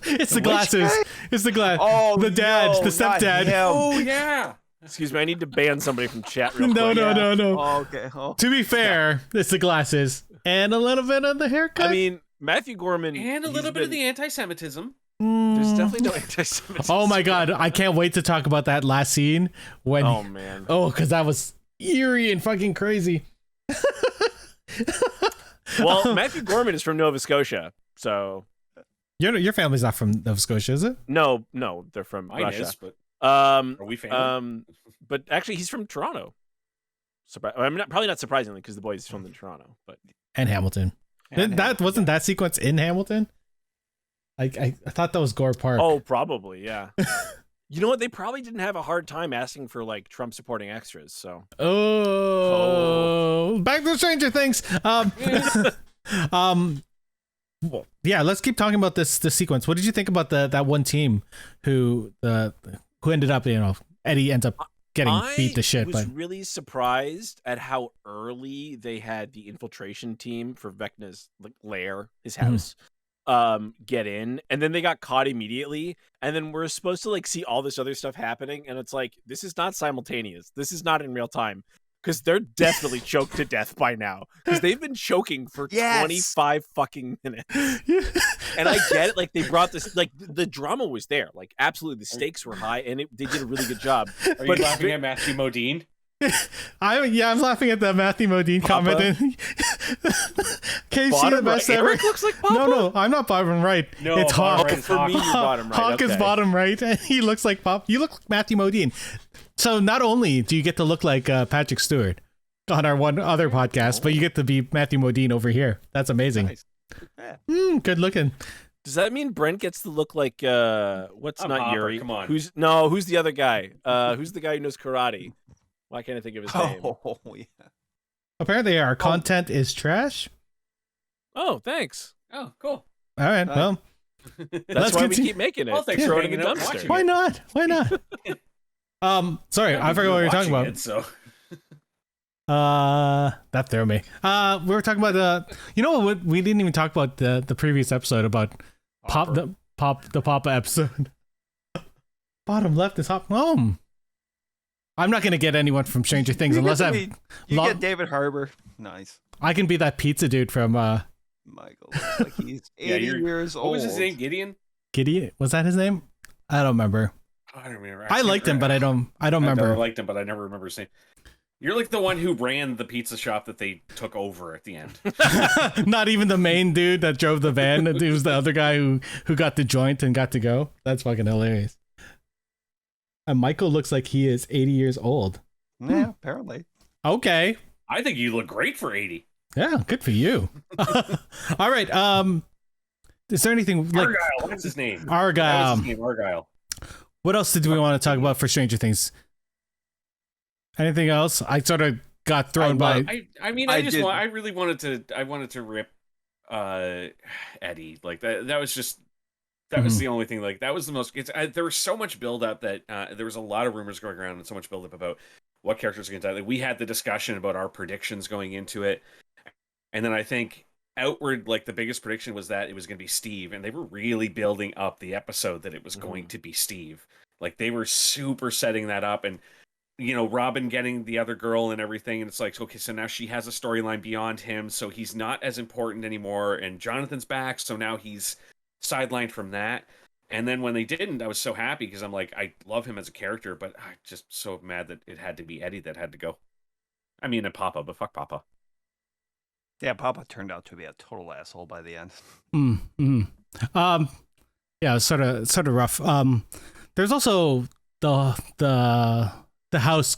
It's the glasses. It's the glass. Oh, the dad, no, the stepdad. Oh, yeah. Excuse me, I need to ban somebody from chat real No, quick. No. Oh, okay. Oh. To be fair, it's the glasses and a little bit of the haircut. I mean, Matthew Gorman. And a little bit of the anti-Semitism. There's definitely no anti-Semitism. Oh my God, I can't wait to talk about that last scene when. Oh man. Because that was eerie and fucking crazy. Well, Matthew Gorman is from Nova Scotia, so your family's not from Nova Scotia, is it? No, they're from Mine Russia. is, but are we family? But actually, he's from Toronto. I mean, probably not surprisingly, because the boys filmed in Toronto, but and Hamilton. Wasn't that sequence in Hamilton? I thought that was Gore Park. Oh, probably, yeah. You know what? They probably didn't have a hard time asking for like Trump supporting extras. So. Back to Stranger Things. Yeah. Let's keep talking about this sequence. What did you think about that one team who ended up? You know, Eddie ends up getting beat to shit. I was really surprised at how early they had the infiltration team for Vecna's lair, his house. Get in, and then they got caught immediately, and then we're supposed to like see all this other stuff happening, and it's like, this is not simultaneous, this is not in real time, because they're definitely choked to death by now, because they've been choking for 25 fucking minutes. And I get it, like they brought this, like the drama was there, like absolutely the stakes were high, and they did a really good job. Are you laughing at Matthew Modine? I'm laughing at the Matthew Modine comment. Can you see the best ever? Eric looks like Papa? No, I'm not bottom right. No, it's Hawk. Right, for me, you're bottom right. Hawk is bottom right, and he looks like Pop. You look like Matthew Modine. So not only do you get to look like Patrick Stewart on our one other podcast, but you get to be Matthew Modine over here. That's amazing. Nice. Yeah. Good looking. Does that mean Brent gets to look like what's I'm not Hopper, Yuri? come on. Who's the other guy? Who's the guy who knows karate? Why can't I think of his name? Oh, yeah. Apparently, our content is trash. Oh, thanks. Oh, cool. All right. Well, That's Let's why we continue. keep making it. Well, thanks Throw for it in the hanging out and dumpster. watching why not? Why not? Sorry, I forgot what we were talking about. So That threw me. We were talking about you know what? We didn't even talk about the previous episode about the Papa episode. Bottom left is hop home. I'm not gonna get anyone from Stranger Things unless You get David Harbour. Nice. I can be that pizza dude from Michael looks like he's 80 years old. what was his name? Gideon? Gideon. Was that his name? I don't remember. I don't remember. I liked him, but I don't remember. I liked him, but I never remember his name. You're like the one who ran the pizza shop that they took over at the end. Not even the main dude that drove the van. It was the other guy who got the joint and got to go. That's fucking hilarious. And Michael looks like he is 80 years old. Yeah, apparently. Okay. I think you look great for 80. Yeah, good for you. All right. Is there anything like Argyle? What's his name? Argyle? That was his name, Argyle. What else did we want to talk about for Stranger Things? Anything else? I sort of got thrown by. I really wanted to rip Eddie. Like that was just was the only thing. Like that was the most. There was so much build up that there was a lot of rumors going around and so much build up about what characters are going to die. Like, we had the discussion about our predictions going into it, and then I think outward, like the biggest prediction was that it was going to be Steve, and they were really building up the episode that it was going to be Steve. Like they were super setting that up, and you know, Robin getting the other girl and everything, and it's like, okay, so now she has a storyline beyond him, so he's not as important anymore, and Jonathan's back, so now he's sidelined from that. And then when they didn't, I was so happy because I'm like, I love him as a character, but I'm just so mad that it had to be Eddie that had to go. I mean, and Papa, but fuck Papa. Yeah, Papa turned out to be a total asshole by the end. Yeah, it's sort of rough. There's also the house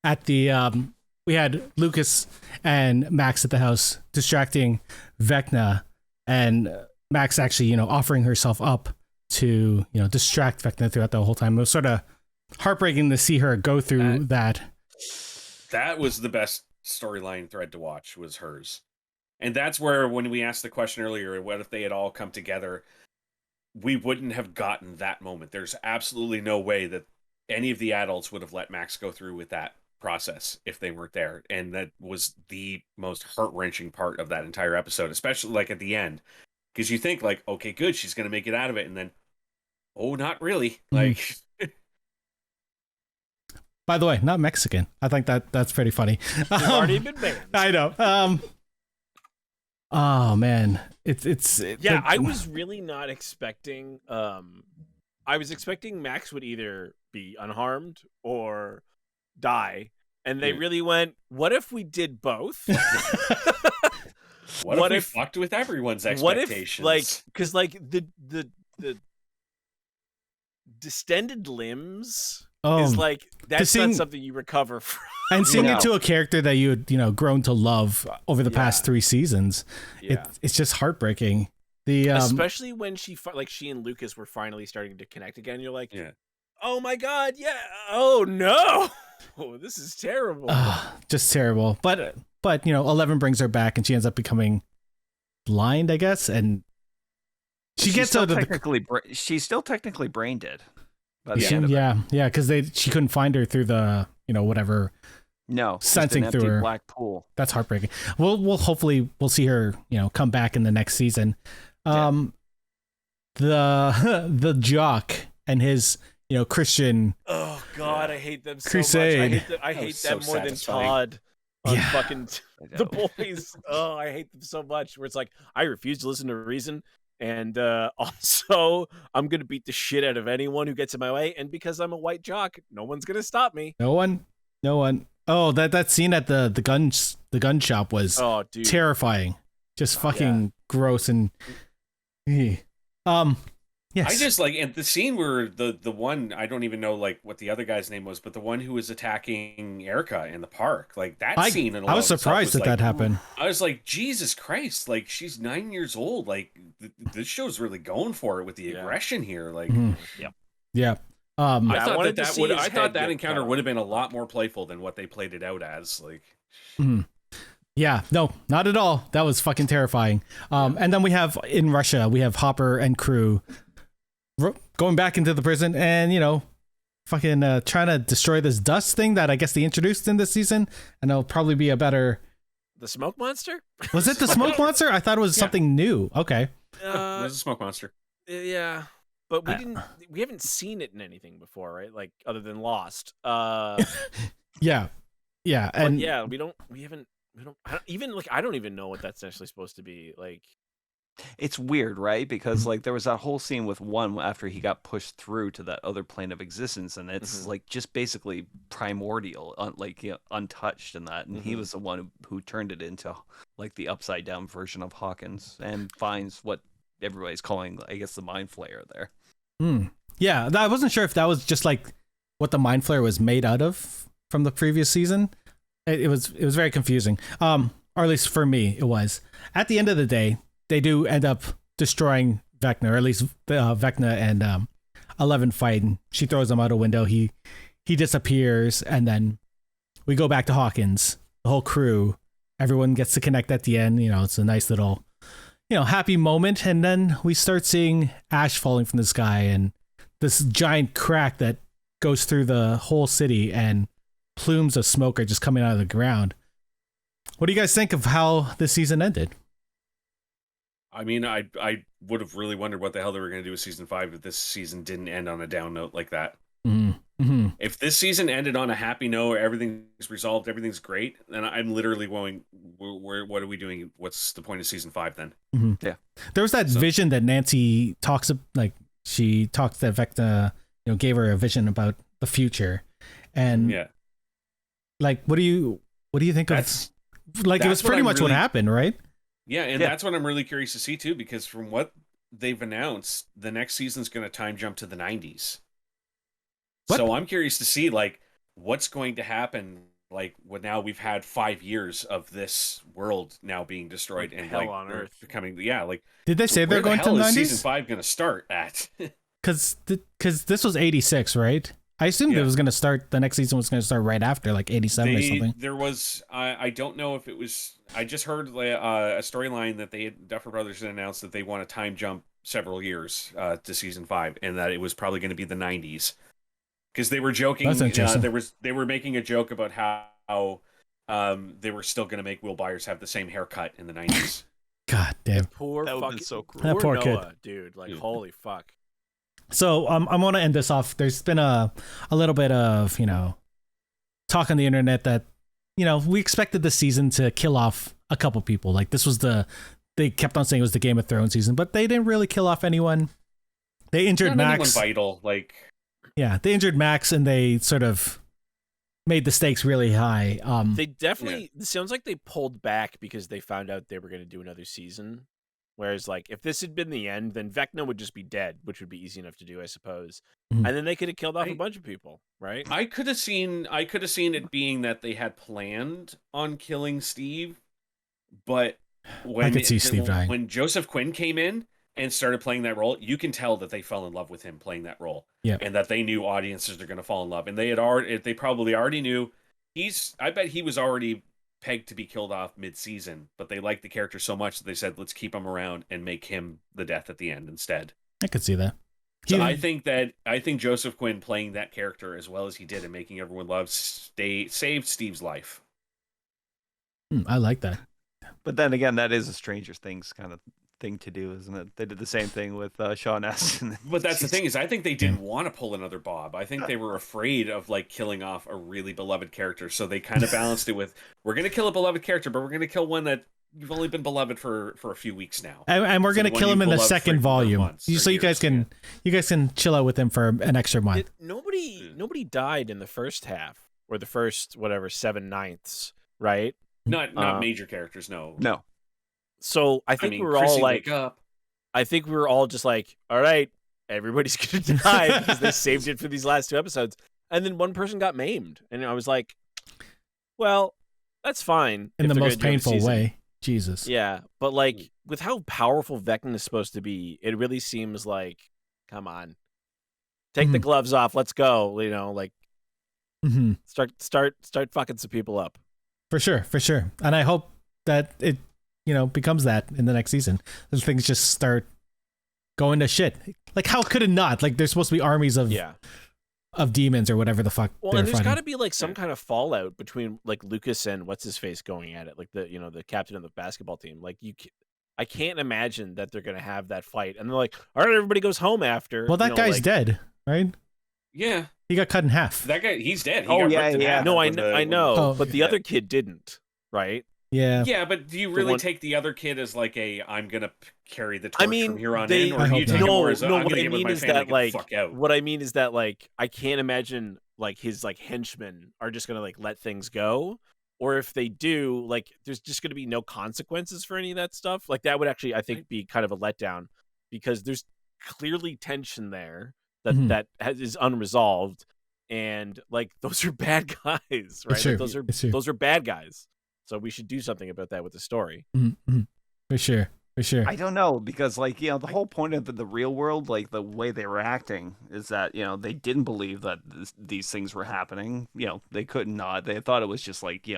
at the we had Lucas and Max at the house distracting Vecna, and Max actually, you know, offering herself up to, you know, distract Vecna throughout the whole time. It was sort of heartbreaking to see her go through that. That was the best storyline thread to watch, was hers. And that's where, when we asked the question earlier, what if they had all come together, we wouldn't have gotten that moment. There's absolutely no way that any of the adults would have let Max go through with that process if they weren't there. And that was the most heart-wrenching part of that entire episode, especially like at the end. Because you think like, okay, good, she's going to make it out of it. And then, oh, not really. Like, by the way, not Mexican. I think that's pretty funny. We've already been banned. I know. Oh man, I was really not expecting. I was expecting Max would either be unharmed or die, and they really went, what if we did both? What if we fucked with everyone's expectations? What if, because the distended limbs is like, that's not something you recover from. And seeing it to a character that you had, you know, grown to love over the past 3 seasons, it's just heartbreaking. Especially when she and Lucas were finally starting to connect again. You're like, oh my god, oh no, this is terrible. Just terrible. But you know, 11 brings her back, and she ends up becoming blind, I guess, and she's still technically brain dead. By the end of it. Because she couldn't find her through the, you know, whatever. No, sensing just an through her black pool. That's heartbreaking. We'll hopefully see her, you know, come back in the next season. The jock and his, you know, Christian. Oh God, I hate them so crusade. much. I hate them more than Todd on fucking The Boys. Oh, I hate them so much. Where it's like, I refuse to listen to reason. And also, I'm going to beat the shit out of anyone who gets in my way. And because I'm a white jock, no one's going to stop me. No one. Oh, that scene at the gun shop was terrifying. Just fucking gross and... Yes. I just like, and the scene where the one, I don't even know like what the other guy's name was, but the one who was attacking Erica in the park, like that scene. I was surprised that happened. I was like, Jesus Christ, like she's 9 years old. Like this show's really going for it with the aggression here. Like, yeah. I thought that encounter would have been a lot more playful than what they played it out as. Like, yeah, no, not at all. That was fucking terrifying. And then we have in Russia, we have Hopper and crew going back into the prison and, fucking trying to destroy this dust thing that I guess they introduced in this season. And it'll probably be a better... The smoke monster? Was it the smoke monster? I thought it was something new. Okay. It was a smoke monster. Yeah. But we haven't seen it in anything before, right? Like other than Lost. Yeah. And yeah, I don't even know what that's actually supposed to be. Like, it's weird, right? Because like there was that whole scene with one after he got pushed through to that other plane of existence, and it's like just basically primordial, untouched in that. And he was the one who turned it into like the upside down version of Hawkins, and finds what everybody's calling, I guess, the mind flayer there. Yeah, I wasn't sure if that was just like what the mind flayer was made out of from the previous season. It was very confusing. Or at least for me, it was. At the end of the day, they do end up destroying Vecna, or at least Vecna and 11 fight, and she throws him out a window. He disappears, and then we go back to Hawkins. The whole crew, everyone gets to connect at the end. It's a nice little, happy moment. And then we start seeing ash falling from the sky, and this giant crack that goes through the whole city, and plumes of smoke are just coming out of the ground. What do you guys think of how this season ended? I mean, I would have really wondered what the hell they were going to do with season 5 if this season didn't end on a down note like that. If this season ended on a happy note, everything's resolved, everything's great, then I'm literally going, what are we doing? What's the point of season 5 then? Yeah. There was that vision that Nancy talks, like she talks that Vecna, gave her a vision about the future. And like, what do you think of, like, it was pretty much what happened, right? Yeah, and that's what I'm really curious to see too, because from what they've announced, the next season's going to time jump to the 90s. What? So I'm curious to see like what's going to happen. Like now we've had 5 years of this world now being destroyed, like and hell like on Earth becoming. Yeah, like did they say they're going to the 90s? Is season 5 going to start at? Because this was 86, right? I assumed it was going to start. The next season was going to start right after, like 87 or something. There was, I don't know if it was. I just heard a storyline that Duffer Brothers had announced that they want to time jump several years to season 5, and that it was probably going to be the 90s. Because they were joking. That's interesting. They were making a joke about how they were still going to make Will Byers have the same haircut in the 90s. God damn. Poor that would fucking be so cool. That poor Noah, kid, dude. Like holy fuck. So I want to end this off. There's been a little bit of talk on the internet that we expected the season to kill off a couple people. Like this was they kept on saying it was the Game of Thrones season, but they didn't really kill off anyone. They injured Max. Anyone vital, like they injured Max, and they sort of made the stakes really high. They definitely. It sounds like they pulled back because they found out they were going to do another season. Whereas, like, if this had been the end, then Vecna would just be dead, which would be easy enough to do, I suppose. And then they could have killed off a bunch of people, right? I could have seen it being that they had planned on killing Steve, but when I could see Steve dying. When Joseph Quinn came in and started playing that role, you can tell that they fell in love with him playing that role, and that they knew audiences are going to fall in love, and they probably already knew I bet he was already pegged to be killed off mid-season, but they liked the character so much that they said, let's keep him around and make him the death at the end instead. I could see that. So I think Joseph Quinn playing that character as well as he did and making everyone love saved Steve's life. I like that. But then again, that is a Stranger Things kind of thing to do, isn't it? They did the same thing with Sean Astin. But that's the thing is, I think they didn't want to pull another Bob. I think they were afraid of like killing off a really beloved character, so they kind of balanced it with, we're going to kill a beloved character, but we're going to kill one that you've only been beloved for a few weeks now, and we're going to kill him in the second volume, so you guys can chill out with him for an extra month. Nobody died in the first half or the first 7/9, right? Not major characters, no. So I think we were all like, I think we were all just like, all right, everybody's going to die because they saved it for these last 2 episodes. And then one person got maimed. And I was like, well, that's fine. In the most painful way. Jesus. Yeah. But like with how powerful Vecna is supposed to be, it really seems like, come on, take the gloves off. Let's go. You know, like start fucking some people up. For sure. And I hope that it, becomes that in the next season. Those things just start going to shit. Like, how could it not? Like, there's supposed to be armies of demons or whatever the fuck. Well, and there's got to be like some kind of fallout between like Lucas and what's his face going at it, like the captain of the basketball team. Like, I can't imagine that they're gonna have that fight, and they're like, all right, everybody goes home after. Well, that guy's dead, right? Yeah, he got cut in half. That guy, he's dead. He got ripped in half. No, I know, but the other kid didn't, right? Yeah, but do you really take the other kid as like I'm gonna carry the torch from here on in, or do you take him more as I'm gonna get with my family and fuck out? What I mean is that like I can't imagine like his like henchmen are just gonna like let things go, or if they do, like there's just gonna be no consequences for any of that stuff. Like that would actually, I think, be kind of a letdown because there's clearly tension there that is unresolved, and like those are bad guys, right? Like, those are bad guys. So we should do something about that with the story. For sure. I don't know, because like, the whole point of the real world, like the way they were acting is that, they didn't believe that these things were happening. They could not. They thought it was just like,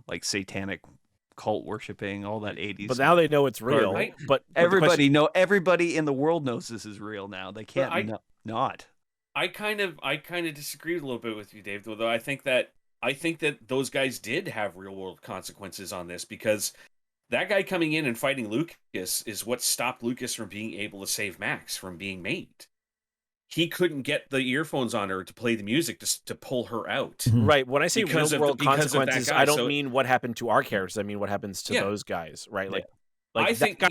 like satanic cult worshiping, all that 80s. But now they know it's real. Right? But everybody in the world knows this is real now. They can't not. I kind of disagree a little bit with you, Dave, though. I think that those guys did have real world consequences on this, because that guy coming in and fighting Lucas is what stopped Lucas from being able to save Max from being made. He couldn't get the earphones on her to play the music to pull her out. Right. When I say real world consequences, I don't mean what happened to our characters. I mean what happens to those guys, right? Like I think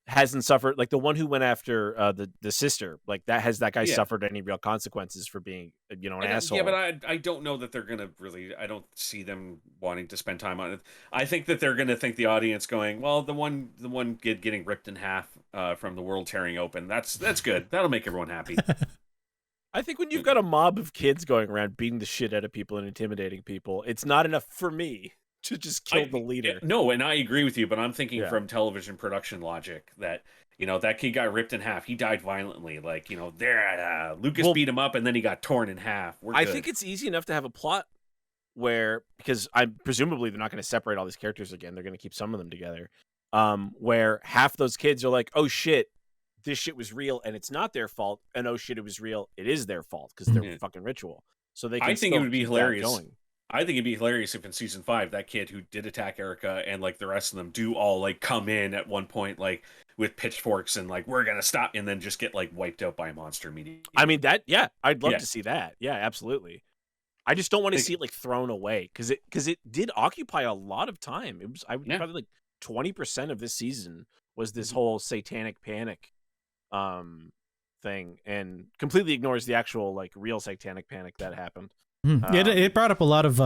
hasn't suffered, like the one who went after the sister, like that guy suffered any real consequences for being an asshole. Yeah, but I don't know that they're gonna really. I don't see them wanting to spend time on it. I think that they're gonna think the audience going, well, the one kid getting ripped in half from the world tearing open. That's good. That'll make everyone happy. I think when you've got a mob of kids going around beating the shit out of people and intimidating people, it's not enough for me to just kill the leader. No, and I agree with you, but I'm thinking from television production logic that, that kid got ripped in half. He died violently. Like, Lucas beat him up and then he got torn in half. I think it's easy enough to have a plot where, because presumably they're not going to separate all these characters again. They're going to keep some of them together. Where half those kids are like, oh shit, this shit was real and it's not their fault. And oh shit, it was real. It is their fault because they're fucking ritual. So they can I think it would be hilarious. Going. I think it'd be hilarious if in season 5 that kid who did attack Erica and like the rest of them do all like come in at one point like with pitchforks and like we're gonna stop and then just get like wiped out by a monster immediately. I mean I'd love to see that. Yeah, absolutely. I just don't want to see it like thrown away because it did occupy a lot of time. It was probably like 20% of this season was this whole satanic panic thing, and completely ignores the actual like real satanic panic that happened. It brought up a lot of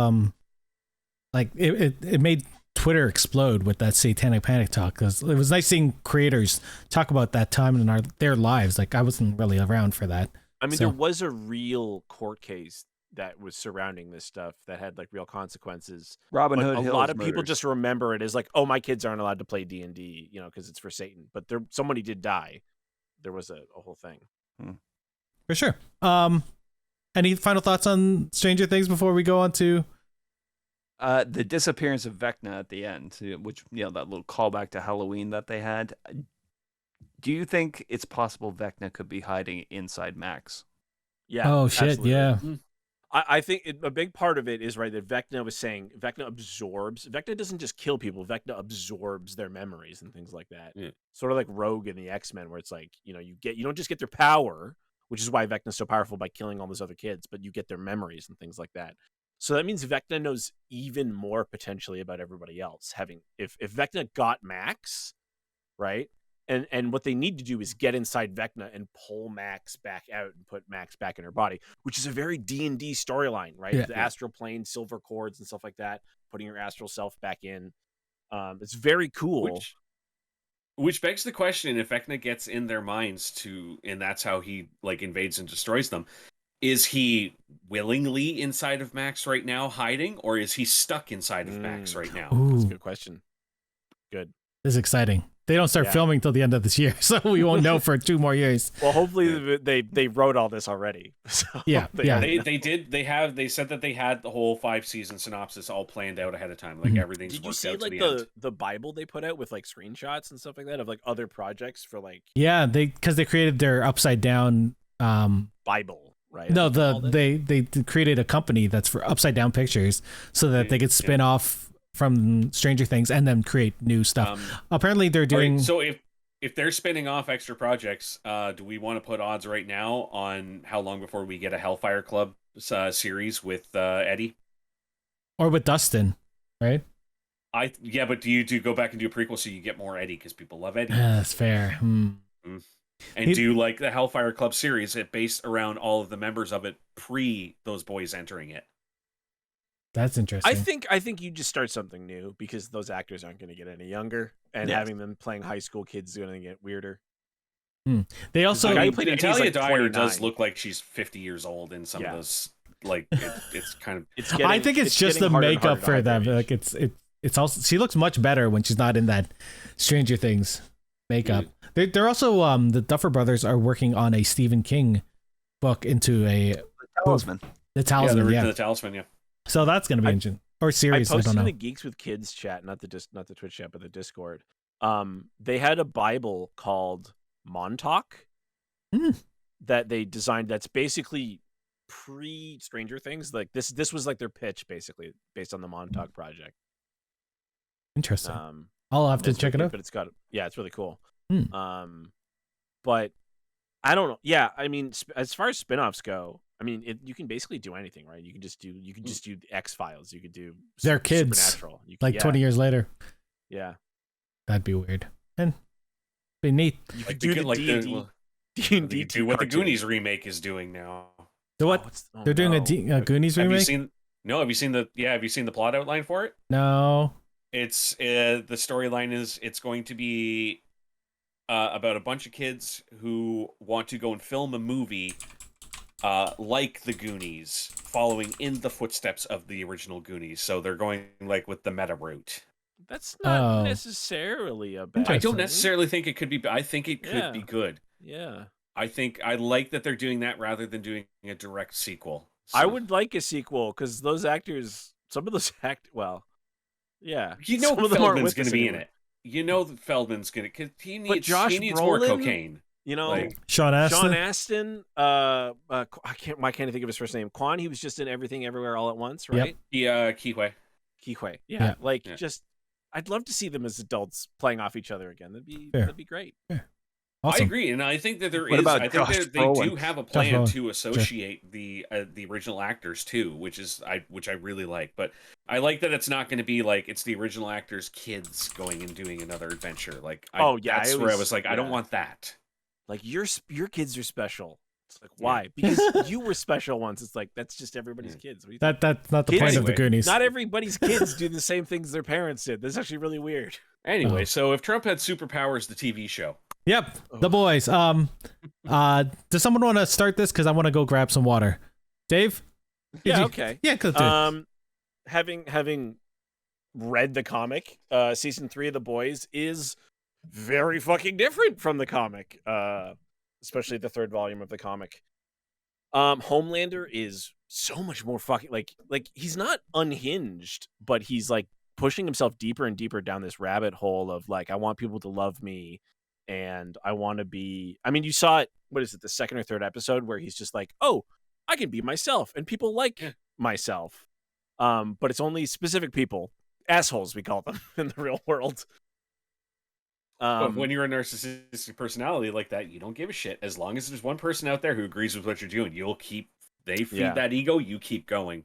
like it made Twitter explode with that satanic panic talk, because it was nice seeing creators talk about that time in their lives. Like I wasn't really around for that. I mean, there was a real court case that was surrounding this stuff that had like real consequences. Robin Hood. A lot of people just remember it as like, oh, my kids aren't allowed to play D&D, because it's for Satan. But somebody did die. There was a whole thing. For sure. Any final thoughts on Stranger Things before we go on to the disappearance of Vecna at the end, which that little callback to Halloween that they had? Do you think it's possible Vecna could be hiding inside Max? Yeah. Oh shit! Absolutely. Yeah. I think a big part of it is right that Vecna was saying Vecna absorbs. Vecna doesn't just kill people. Vecna absorbs their memories and things like that. Yeah. Sort of like Rogue in the X-Men, where it's like you don't just get their power, which is why Vecna's so powerful by killing all those other kids, but you get their memories and things like that. So that means Vecna knows even more potentially about everybody else. If Vecna got Max, right? And what they need to do is get inside Vecna and pull Max back out and put Max back in her body, which is a very D&D storyline, right? Yeah. The astral plane, silver cords and stuff like that, putting your astral self back in. It's very cool. Which begs the question: if Vecna gets in their minds and that's how he like invades and destroys them, is he willingly inside of Max right now, hiding, or is he stuck inside of Max right now? That's a Ooh, good question. Good. this is exciting. They don't start filming till the end of this year, so we won't know for 2 more years. Well, hopefully they wrote all this already. So Yeah. They did. They said that they had the whole 5-season synopsis all planned out ahead of time. Like everything's Did you worked see out to like the end. the Bible they put out with like screenshots and stuff like that of like other projects for like Yeah, because they created their upside down. Bible, right? No, they created a company that's for upside down pictures, so that they could spin off from Stranger Things and then create new stuff. Apparently, they're doing. Right, so if they're spinning off extra projects, do we want to put odds right now on how long before we get a Hellfire Club series with Eddie? Or with Dustin, right? But do you go back and do a prequel so you get more Eddie because people love Eddie? That's fair. And do like the Hellfire Club series based around all of the members of it pre those boys entering it? That's interesting. I think you just start something new because those actors aren't going to get any younger, and having them playing high school kids is going to get weirder. They also Natalia Dyer does look like she's 50 years old in some of those. Like it's kind of. I think it's just the makeup for them. Like it's also she looks much better when she's not in that Stranger Things makeup. They're also the Duffer brothers are working on a Stephen King book into The Talisman. The Talisman, yeah. So that's going to be interesting. Or series, I don't know. In the Geeks with Kids chat, not the Twitch chat, but the Discord. They had a Bible called Montauk that they designed. That's basically pre Stranger Things. Like this was like their pitch, basically based on the Montauk project. Interesting. I'll have to check it out. But it's really cool. But I don't know. Yeah, I mean, as far as spin-offs go, I mean, you can basically do anything, right? You can just do the X-Files. You could do their kids, Supernatural. 20 years later. Yeah, that'd be weird and be neat. You could do the D&D. Do what the Goonies remake is doing now. So what? They're doing a Goonies remake. Have you seen the plot outline for it? No. It's the storyline is it's going to be about a bunch of kids who want to go and film a movie like the Goonies, following in the footsteps of the original Goonies. So they're going like with the meta route. That's not necessarily a bad thing. I don't necessarily think it could be. I think it could be good. Yeah. I like that they're doing that rather than doing a direct sequel. So. I would like a sequel because those actors, some of those yeah. You know Feldman's going to be in it. You know that Feldman's going to, because he needs more cocaine. You know, Sean Astin. I can't think of his first name. Quan. He was just in Everything Everywhere All at Once, right? Yep. Kihui. Yeah. Just, I'd love to see them as adults playing off each other again. That'd be great. Yeah. Awesome. I agree, and I think that they do have a plan to associate the original actors too, which I really like. But I like that it's not going to be like it's the original actors' kids going and doing another adventure. Like, that's where I was like, I don't want that. Like your kids are special. It's like, why? Because you were special once. It's like that's just everybody's kids. That's not the point of the Goonies. Not everybody's kids do the same things their parents did. That's actually really weird. Anyway, so if Trump had superpowers, the TV show. Yep, The Boys. Does someone want to start this? Because I want to go grab some water. Dave? Okay. Yeah, good. Having read the comic, season 3 of The Boys is very fucking different from the comic, especially the 3rd volume of the comic. Homelander is so much more fucking like he's not unhinged, but he's like pushing himself deeper and deeper down this rabbit hole of like, I want people to love me. And I want to be, I mean, you saw it, what is it, the 2nd or 3rd episode where he's just like, oh, I can be myself and people like myself. But it's only specific people, assholes we call them in the real world. But when you're a narcissistic personality like that, you don't give a shit. As long as there's one person out there who agrees with what you're doing, they feed that ego, you keep going.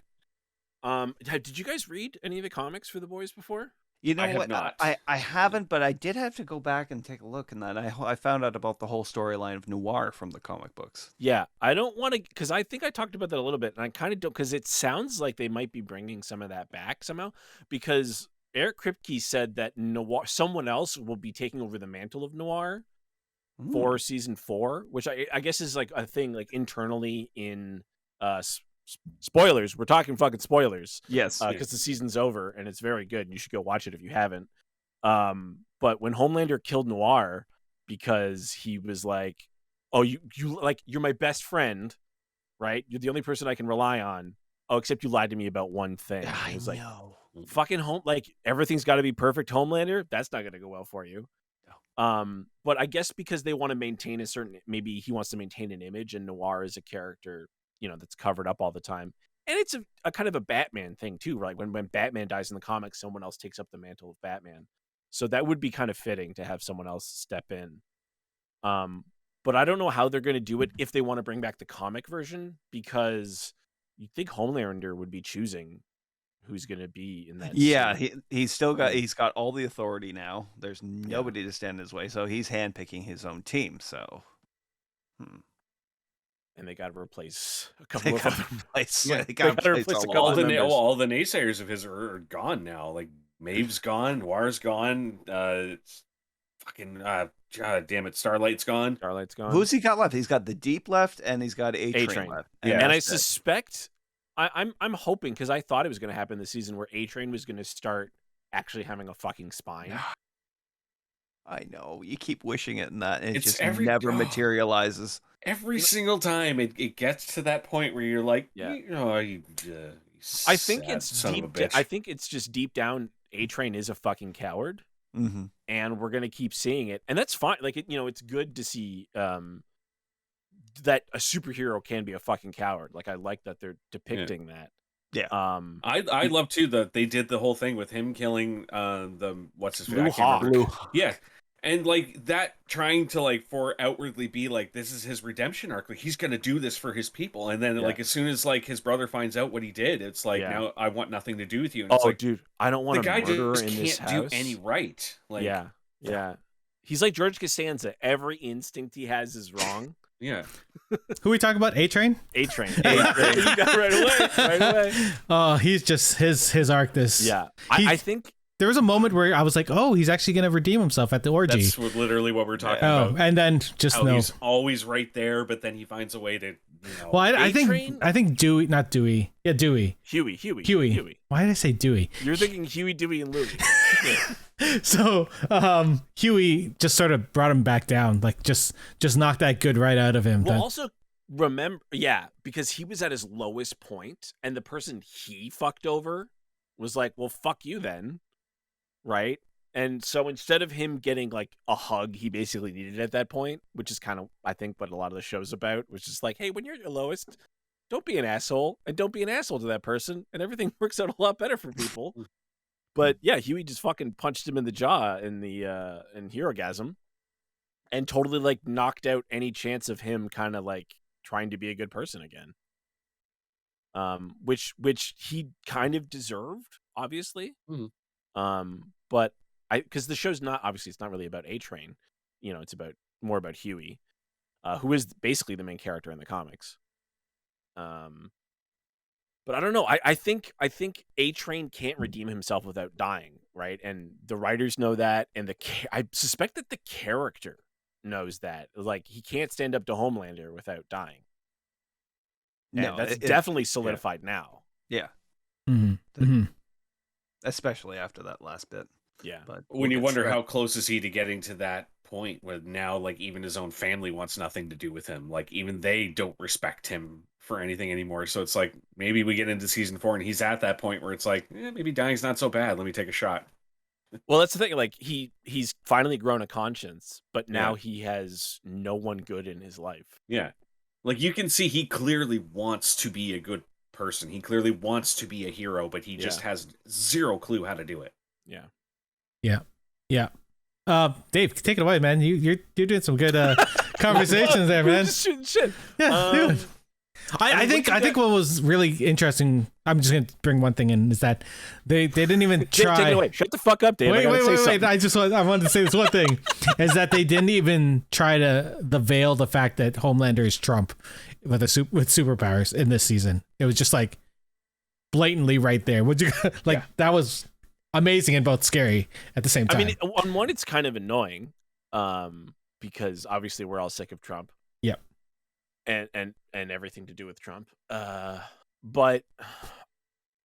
Did you guys read any of the comics for The Boys before? You know what? I haven't, but I did have to go back and take a look, and then I found out about the whole storyline of Noir from the comic books. Yeah, I don't want to, because I think I talked about that a little bit, and I kind of don't, because it sounds like they might be bringing some of that back somehow, because Eric Kripke said that Noir, someone else will be taking over the mantle of Noir for season 4, which I guess is like a thing like internally in spoilers. We're talking fucking spoilers. Yes, because the season's over and it's very good. And you should go watch it if you haven't. But when Homelander killed Noir because he was like, "Oh, you like you're my best friend, right? You're the only person I can rely on. Oh, except you lied to me about one thing." I was like, know. fucking like everything's got to be perfect, Homelander. That's not gonna go well for you. But I guess because they want to maintain a certain, maybe he wants to maintain an image, and Noir is a character, that's covered up all the time. And it's a kind of a Batman thing too, right? When Batman dies in the comics, someone else takes up the mantle of Batman. So that would be kind of fitting to have someone else step in. But I don't know how they're going to do it if they want to bring back the comic version, because you'd think Homelander would be choosing who's going to be in that. Yeah, he's got all the authority now. There's nobody to stand in his way, so he's handpicking his own team. So, and they got to replace a couple of other. They got to replace a couple. All the naysayers of his are gone now. Like Maeve's gone, Noir's gone. Fucking damn it, Starlight's gone. Who's he got left? He's got the Deep left, and he's got A-Train left. And I suspect. I'm hoping, because I thought it was going to happen this season, where A-Train was going to start actually having a fucking spine. I know. You keep wishing it, and it just never materializes. Every single time it gets to that point where you're like, I think it's just deep down, A-Train is a fucking coward, and we're going to keep seeing it, and that's fine. Like it's good to see that a superhero can be a fucking coward. Like I like that they're depicting that. Yeah. I love too that they did the whole thing with him killing what's his Blue Hawk. Yeah. And like that, trying to like for outwardly be like, this is his redemption arc. Like he's gonna do this for his people. And then like as soon as like his brother finds out what he did, it's like now I want nothing to do with you. And it's like, dude, I don't want the guy just in this house. Do any right. Like yeah. He's like George Costanza. Every instinct he has is wrong. Yeah. Who we talking about? A-Train? A-Train. You got right away. Oh, he's just his arc. I think there was a moment where I was like, oh, he's actually gonna redeem himself at the orgy. That's literally what we're talking about. And then just he's always right there, but then he finds a way to. Well, I think Dewey, not Dewey. Yeah, Dewey. Huey. Why did I say Dewey? You're thinking Huey, Dewey, and Louie. So Huey just sort of brought him back down, like just knocked that good right out of him. Well, also remember, because he was at his lowest point, and the person he fucked over was like, well, fuck you then, right? And so instead of him getting like a hug he basically needed at that point, which is kind of, I think, what a lot of the show's about, which is like, hey, when you're at your lowest, don't be an asshole, and don't be an asshole to that person, and everything works out a lot better for people. But yeah, Huey just fucking punched him in the jaw in the in Herogasm, and totally like knocked out any chance of him kind of like trying to be a good person again. Which he kind of deserved, obviously. But because the show's not, obviously it's not really about A-Train, it's more about Huey, who is basically the main character in the comics. But I don't know. I think A-Train can't redeem himself without dying, right? And the writers know that, and I suspect that the character knows that. Like, he can't stand up to Homelander without dying. And that's definitely solidified now. Yeah. Especially after that last bit. Yeah. But when you wonder how close is he to getting to that point where now, like, even his own family wants nothing to do with him. Like, even they don't respect him for anything anymore. So it's like, maybe we get into season 4 and he's at that point where it's like, maybe dying's not so bad. Let me take a shot. Well, that's the thing. Like, he's finally grown a conscience, but now he has no one good in his life. Yeah. Like, you can see he clearly wants to be a good person. He clearly wants to be a hero, but he just has zero clue how to do it. Yeah. Dave, take it away, man. You're doing some good conversations there, man. Just shooting shit. Yeah. I think what was really interesting, I'm just gonna bring one thing in, is that they didn't even try. Take it away. Shut the fuck up, Dave. Wait. I wanted to say this one thing, is that they didn't even try to veil the fact that Homelander is Trump with superpowers in this season. It was just like blatantly right there. That was amazing and both scary at the same time. I mean, on one, it's kind of annoying, because obviously we're all sick of Trump. Yep. And everything to do with Trump. But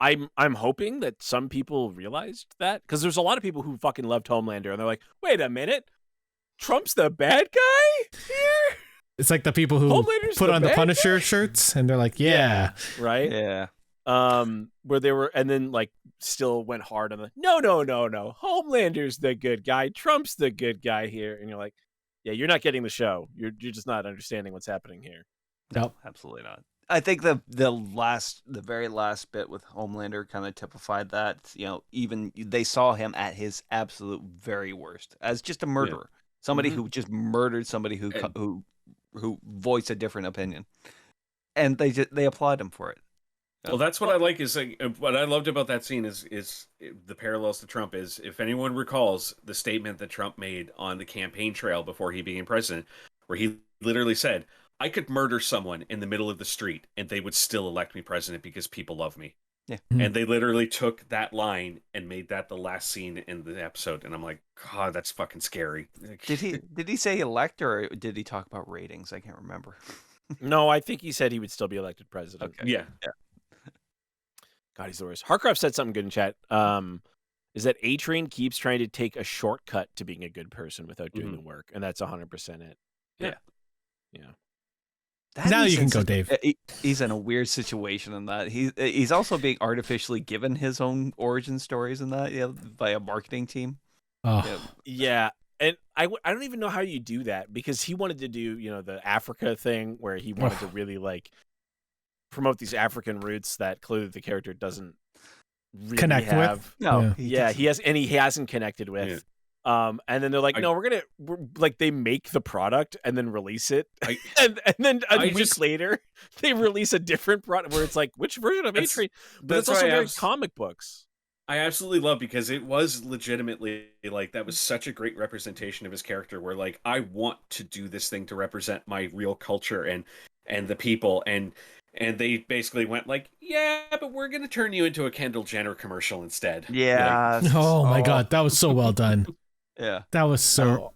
I'm hoping that some people realized that, because there's a lot of people who fucking loved Homelander, and they're like, wait a minute, Trump's the bad guy here? It's like the people who Homelander's put the on the bad Punisher guy? shirts, and they're like, yeah. Right? Yeah. Where they were, and then like still went hard on the no, Homelander's the good guy, Trump's the good guy here, and you're like, yeah, you're not getting the show. You're just not understanding what's happening here. Nope. Absolutely not. I think the very last bit with Homelander kind of typified that. You know, even they saw him at his absolute very worst as just a murderer, somebody who just murdered somebody who voiced a different opinion, and they applaud him for it. Well, that's what I like. Is like, what I loved about that scene is the parallels to Trump. Is if anyone recalls the statement that Trump made on the campaign trail before he became president, where he literally said, I could murder someone in the middle of the street and they would still elect me president because people love me. Yeah. And they literally took that line and made that the last scene in the episode. And I'm like, God, that's fucking scary. Did he say elect, or did he talk about ratings? I can't remember. No, I think he said he would still be elected president. Okay. Yeah. God, he's the worst. Harcraft said something good in chat. Is that A-Train keeps trying to take a shortcut to being a good person without doing the work, and that's 100% it. Yeah. Now you can go, Dave. He's in a weird situation in that he's also being artificially given his own origin stories in that by a marketing team. Oh. Yeah. And I don't even know how you do that, because he wanted to do, the Africa thing where he wanted to really like promote these African roots that clearly the character doesn't really Connect have. with. No, He hasn't connected with. Yeah. And then they're like, we're like, they make the product and then release it. And then a week later they release a different product where it's like, which version of A-Train? But it's also very comic books. I absolutely love, because it was legitimately like, that was such a great representation of his character, where like, I want to do this thing to represent my real culture and the people, and they basically went like, yeah, but we're gonna turn you into a Kendall Jenner commercial instead. Yeah. Like, Oh my God, that was so well done. Yeah. That was so.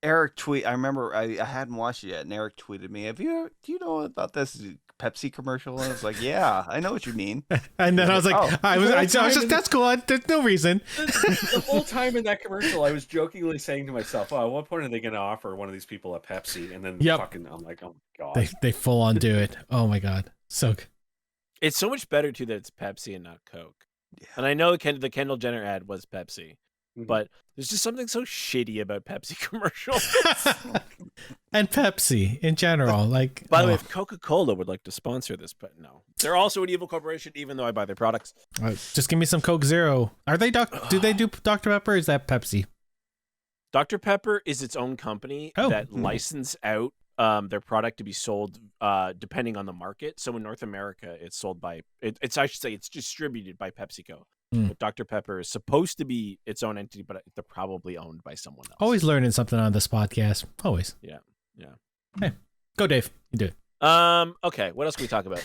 Eric I remember I hadn't watched it yet, and Eric tweeted me, do you know about this Pepsi commercial? And I was like, yeah, I know what you mean. And then I was like, I was just, that's cool. There's no reason. The whole time in that commercial, I was jokingly saying to myself, at what point are they going to offer one of these people a Pepsi? And then I'm like, oh my God. They full on do it. Oh my God. So It's so much better too that it's Pepsi and not Coke. Yeah. And I know the Kendall Jenner ad was Pepsi, but there's just something so shitty about Pepsi commercials. and Pepsi in general. Like, by the way, if Coca-Cola would like to sponsor this, but no, they're also an evil corporation, even though I buy their products. Just give me some Coke Zero. Are they do they do Dr. Pepper? Or is that Pepsi? Dr. Pepper is its own company that license out their product to be sold depending on the market. So in North America, it's sold by I should say it's distributed by PepsiCo. But Dr. Pepper is supposed to be its own entity, but they're probably owned by someone else. Always learning something on this podcast. Always. Yeah. Hey, go, Dave. You do it. Okay. What else can we talk about?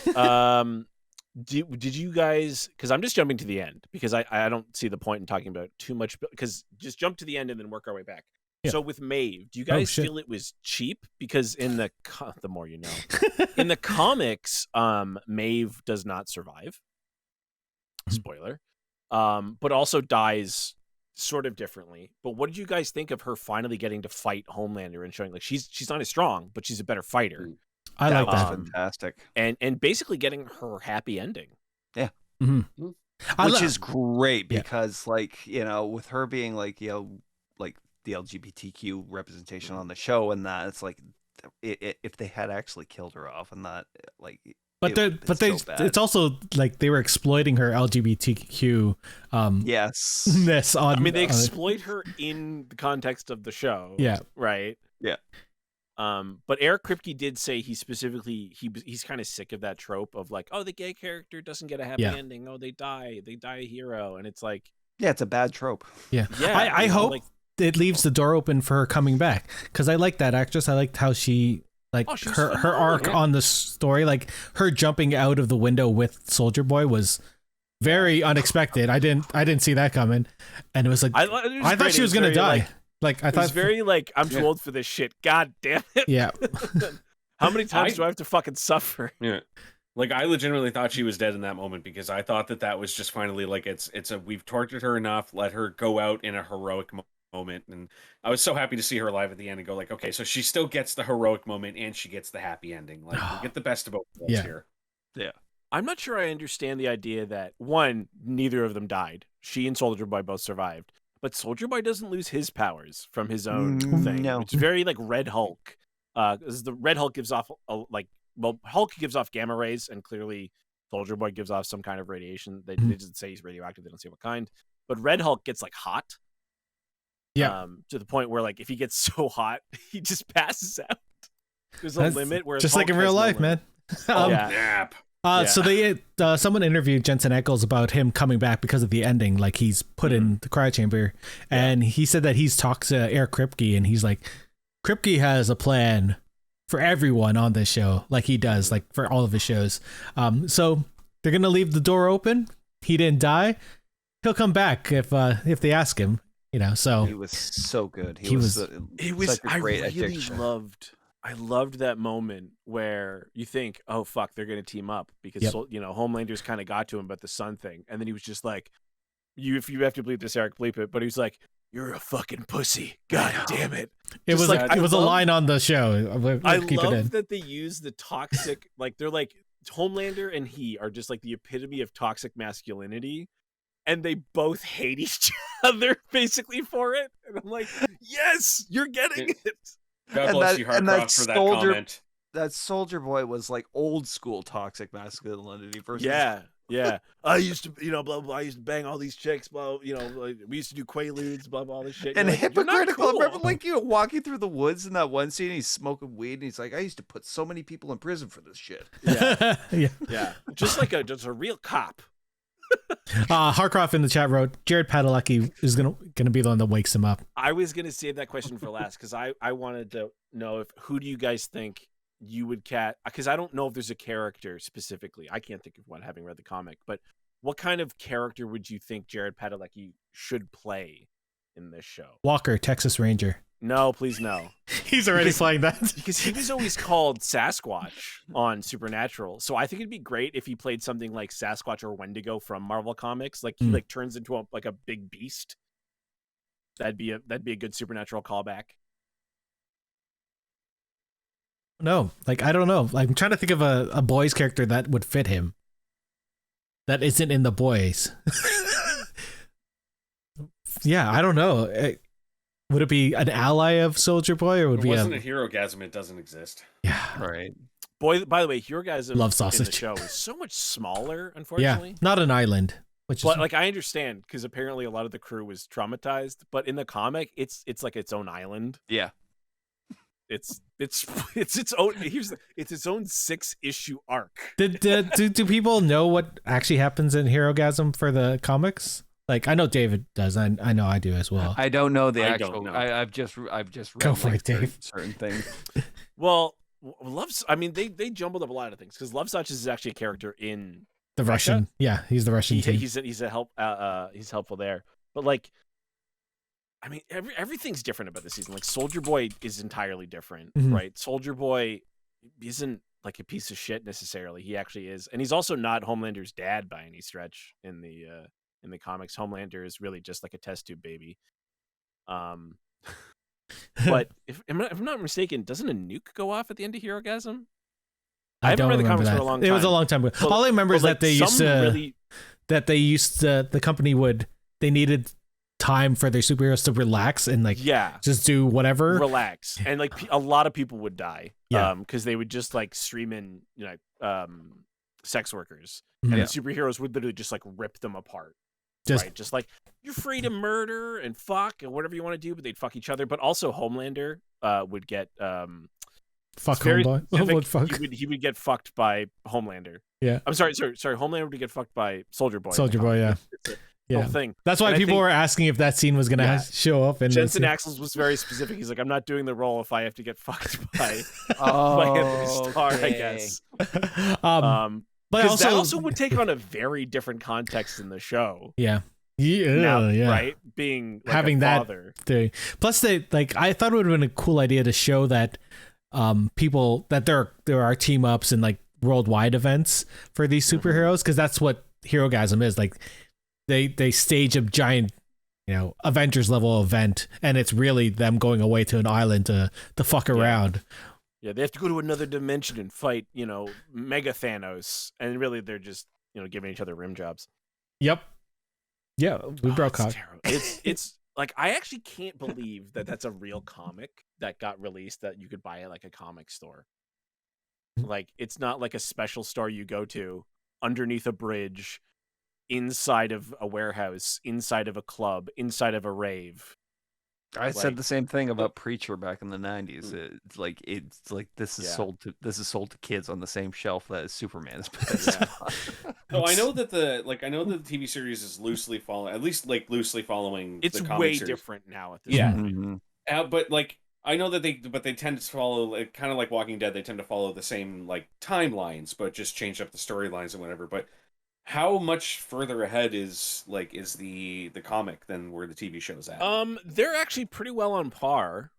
Did you guys? Because I'm just jumping to the end because I don't see the point in talking about too much. Because just jump to the end and then work our way back. Yeah. So with Maeve, do you guys feel it was cheap? Because in the more you know, in the comics, Maeve does not survive. Spoiler. But also dies sort of differently. But what did you guys think of her finally getting to fight Homelander and showing like she's not as strong, but she's a better fighter? I like that. Fantastic. And basically getting her happy ending. Yeah. Mm-hmm. Which is great because like, with her being like, like the LGBTQ representation on the show and that, it's like if they had actually killed her off and that, like, it's also like they were exploiting her LGBTQ ness on. I mean, they exploit her in the context of the show. Yeah. Right. Yeah. But Eric Kripke did say he's kind of sick of that trope of like, oh, the gay character doesn't get a happy ending. Oh, they die a hero, and it's like, yeah, it's a bad trope. Yeah. I hope it leaves the door open for her coming back because I like that actress. I liked how she. Like her arc on the story, like her jumping out of the window with Soldier Boy was very unexpected. I didn't see that coming, and it was like I thought she was gonna die. Like I thought, it's very like I'm too old for this shit. God damn it. Yeah. How many times do I have to fucking suffer? Yeah. Like I legitimately thought she was dead in that moment because I thought that was just finally like we've tortured her enough. Let her go out in a heroic moment, and I was so happy to see her alive at the end and go like, okay, so she still gets the heroic moment and she gets the happy ending. Like we get the best of both worlds here. Yeah. I'm not sure I understand the idea that one, neither of them died. She and Soldier Boy both survived, but Soldier Boy doesn't lose his powers from his own thing. No. It's very like Red Hulk. The Red Hulk gives off Hulk gives off gamma rays, and clearly Soldier Boy gives off some kind of radiation. They didn't say he's radioactive. They don't say what kind. But Red Hulk gets like hot. Yeah. To the point where like if he gets so hot, he just passes out. There's a limit where just like in real life, man. Nap. So they someone interviewed Jensen Ackles about him coming back because of the ending. Like he's put in the cryo chamber, and he said that he's talked to Eric Kripke, and he's like, Kripke has a plan for everyone on this show, like he does, like for all of his shows. So they're gonna leave the door open. He didn't die. He'll come back if they ask him. You know, so he was so good. He was such a great addiction. I loved that moment where you think, oh fuck, they're gonna team up because Homelander's kind of got to him about the sun thing, and then he was just like, if you have to bleep this, Eric, bleep it, but he was like, "You're a fucking pussy, god damn it." It was like it was a line on the show. I love that they use the toxic, like they're like Homelander and he are just like the epitome of toxic masculinity. And they both hate each other basically for it. And I'm like, yes, you're getting it. God bless you, Harcroft, for that comment. That Soldier Boy was like old school toxic masculinity versus Yeah. I used to, blah, blah, I used to bang all these chicks, blah, like, we used to do Quaaludes, blah, blah, all this shit. And like, hypocritical. Cool. Remember, like, walking through the woods in that one scene, he's smoking weed, and he's like, I used to put so many people in prison for this shit. Yeah. Just like a real cop. Harcroft in the chat wrote, Jared Padalecki is gonna be the one that wakes him up. I was gonna save that question for last because I wanted to know who do you guys think you would because I don't know if there's a character specifically. I can't think of one having read the comic, but what kind of character would you think Jared Padalecki should play in this show? Walker, Texas Ranger. No, please no. He's already playing that. Because he was always called Sasquatch on Supernatural. So I think it'd be great if he played something like Sasquatch or Wendigo from Marvel Comics. Like he like turns into a big beast. That'd be a good Supernatural callback. No, like I don't know. Like, I'm trying to think of a boys character that would fit him. That isn't in the boys. Yeah, I don't know. Would it be an ally of Soldier Boy, or would it wasn't a Herogasm? It doesn't exist. Yeah, right. Boy, by the way, Herogasm love sausage. in the show is so much smaller, unfortunately. Yeah, not an island. But like I understand because apparently a lot of the crew was traumatized. But in the comic, it's like its own island. Yeah. It's its own. It's its own 6-issue arc. Do people know what actually happens in Herogasm for the comics? Like I know David does. I know I do as well. I don't know the actual. Don't know. I've just read Go for it, Dave. certain things. Well, they jumbled up a lot of things because Love Such is actually a character in the Russian. Yeah, he's the Russian team. He's a help. He's helpful there. But like, I mean, everything's different about this season. Like Soldier Boy is entirely different, right? Soldier Boy isn't like a piece of shit necessarily. He actually is, and he's also not Homelander's dad by any stretch in the comics. Homelander is really just like a test tube baby. But if I'm not mistaken, doesn't a nuke go off at the end of Herogasm? I haven't read the comics for a long time. It was a long time ago. All I remember is that they used to the company they needed time for their superheroes to relax and just do whatever. Relax. And like a lot of people would die. Because they would just like stream in sex workers. And the superheroes would literally just like rip them apart. Just like you're free to murder and fuck and whatever you want to do, but they'd fuck each other. But also Homelander would get fuck Homeboy. Fuck. He would get fucked by Homelander. Yeah. I'm sorry. Homelander would get fucked by Soldier Boy. Soldier Boy, yeah. It's a whole thing. That's why people were asking if that scene was gonna show up. And Jensen Ackles was very specific. He's like, I'm not doing the role if I have to get fucked by Anthony Starr, I guess. But Because that also would take on a very different context in the show. Yeah. Now, Yeah. right? Being like having a that father. thing. Plus, they like I thought it would have been a cool idea to show that people that there are team ups and like worldwide events for these superheroes, because that's what Herogasm is. Like they stage a giant, Avengers level event, and it's really them going away to an island to fuck around. Yeah, they have to go to another dimension and fight, Mega Thanos, and really they're just, giving each other rim jobs. Yep. Yeah, we broke it's out. terrible. It's like I actually can't believe that that's a real comic that got released that you could buy at like a comic store. Like it's not like a special store you go to underneath a bridge, inside of a warehouse, inside of a club, inside of a rave. I said the same thing about Preacher back in the 90s. It's like this is sold to kids on the same shelf that Superman is based on. So I know that the TV series is loosely following It's the comic way series. different now at this Yeah. point. Mm-hmm. But like I know that they tend to follow kind of like Walking Dead. They tend to follow the same like timelines, but just change up the storylines and whatever. But how much further ahead is the comic than where the TV show's at? They're actually pretty well on par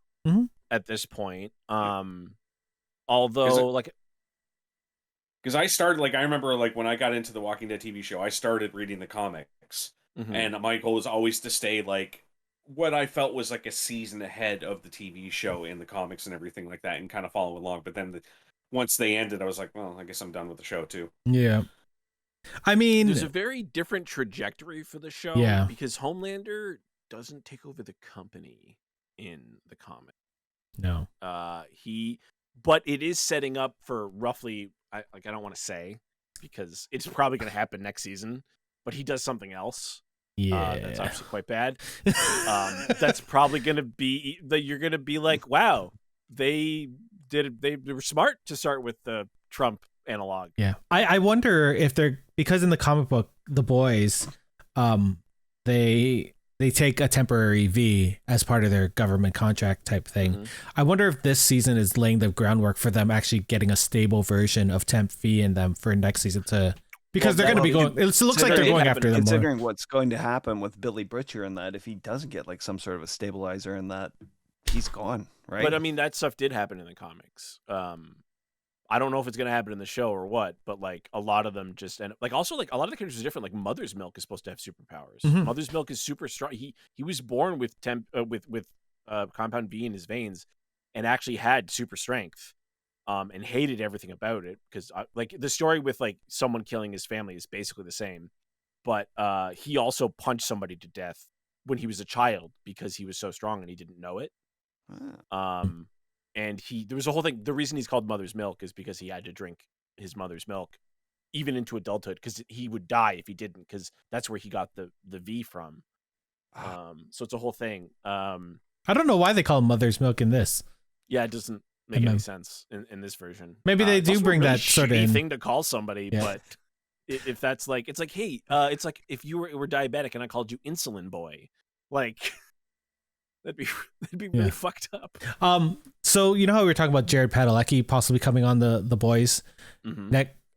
at this point. Although because I started I remember when I got into the Walking Dead TV show, I started reading the comics, and my goal was always to stay what I felt was a season ahead of the TV show in the comics and everything like that, and kind of follow along. But then once they ended, I was like, well, I guess I'm done with the show too. Yeah. I mean, there's a very different trajectory for the show. Yeah. Because Homelander doesn't take over the company in the comic. No. But it is setting up for roughly, I don't want to say, because it's probably going to happen next season, but he does something else. Yeah. That's obviously quite bad. That's probably going to be that you're going to be like, wow, they were smart to start with the Trump analog. Yeah. I wonder if because in the comic book, the boys, they take a temporary V as part of their government contract type thing. I wonder if this season is laying the groundwork for them actually getting a stable version of temp V in them for next season because they're going to be going. It looks like they're going after them more. Considering what's going to happen with Billy Butcher and that, if he doesn't get some sort of a stabilizer in that, he's gone, right? But I mean, that stuff did happen in the comics. I don't know if it's going to happen in the show or what, but a lot of them just, and also a lot of the characters are different. Mother's Milk is supposed to have superpowers. Mother's Milk is super strong. He was born with compound V in his veins, and actually had super strength, and hated everything about it because the story with someone killing his family is basically the same, but he also punched somebody to death when he was a child because he was so strong and he didn't know it. And there was a whole thing. The reason he's called Mother's Milk is because he had to drink his mother's milk, even into adulthood, because he would die if he didn't, because that's where he got the V from. So it's a whole thing. I don't know why they call him Mother's Milk in this. Yeah, it doesn't make any sense in this version. Maybe they do bring really that sort of thing to call somebody, but if that's it's hey, it's like if you were diabetic and I called you Insulin Boy, that'd be really fucked up. So you know how we were talking about Jared Padalecki possibly coming on the boys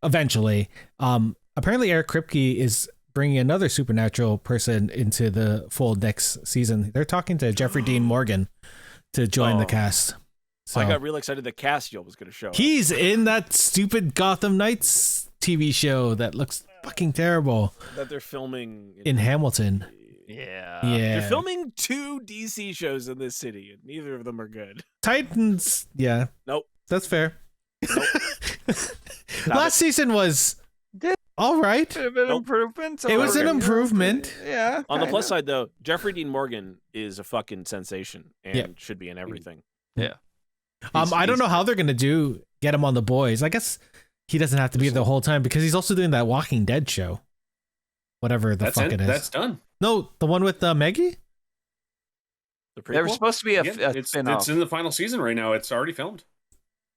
eventually. Apparently Eric Kripke is bringing another supernatural person into the fold next season. They're talking to Jeffrey Dean Morgan to join the cast. So I got real excited that Castiel was going to show up. He's in that stupid Gotham Knights TV show that looks fucking terrible. That they're filming in Hamilton. Yeah. They're filming 2 DC shows in this city, and neither of them are good. Titans, yeah. Nope. That's fair. Nope. Last season was all right. It was an improvement. Yeah. On the plus side, though, Jeffrey Dean Morgan is a fucking sensation and should be in everything. Yeah. I don't know how they're gonna get him on the boys. I guess he doesn't have to be the whole time because he's also doing that Walking Dead show. Whatever the fuck it is. That's done. No, the one with Maggie? There was supposed to be a spin-off. It's in the final season right now. It's already filmed.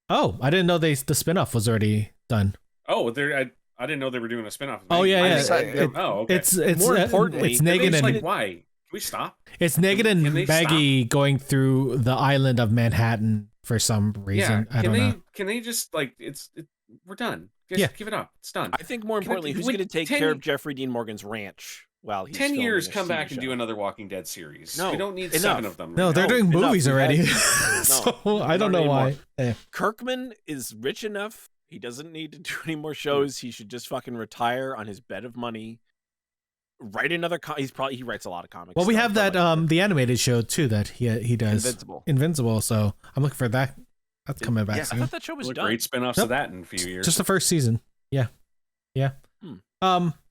Oh, I didn't know the spin-off was already done. Oh, I didn't know they were doing a spin-off. Oh, yeah. Okay. It's more importantly, it's Negan and why? Can we stop? It's Negan and Maggie going through the island of Manhattan for some reason. I don't know. Can they just we're done. Just give it up. It's done. I think more importantly, who's going to take care of Jeffrey Dean Morgan's ranch while he's 10 years? Come TV back show. and do another Walking Dead series. No, we don't need enough. 7 of them. No, right they're now. doing movies Enough. already. No, So I don't know why. Yeah. Kirkman is rich enough. He doesn't need to do any more shows. He should just fucking retire on his bed of money. Write another. He writes a lot of comics. Well, we stuff, have that the animated show too that he does. Invincible. So I'm looking for that. That's coming back I soon. thought that show was done. Great spin-offs of that in a few years. Just the first season. Yeah. Yeah.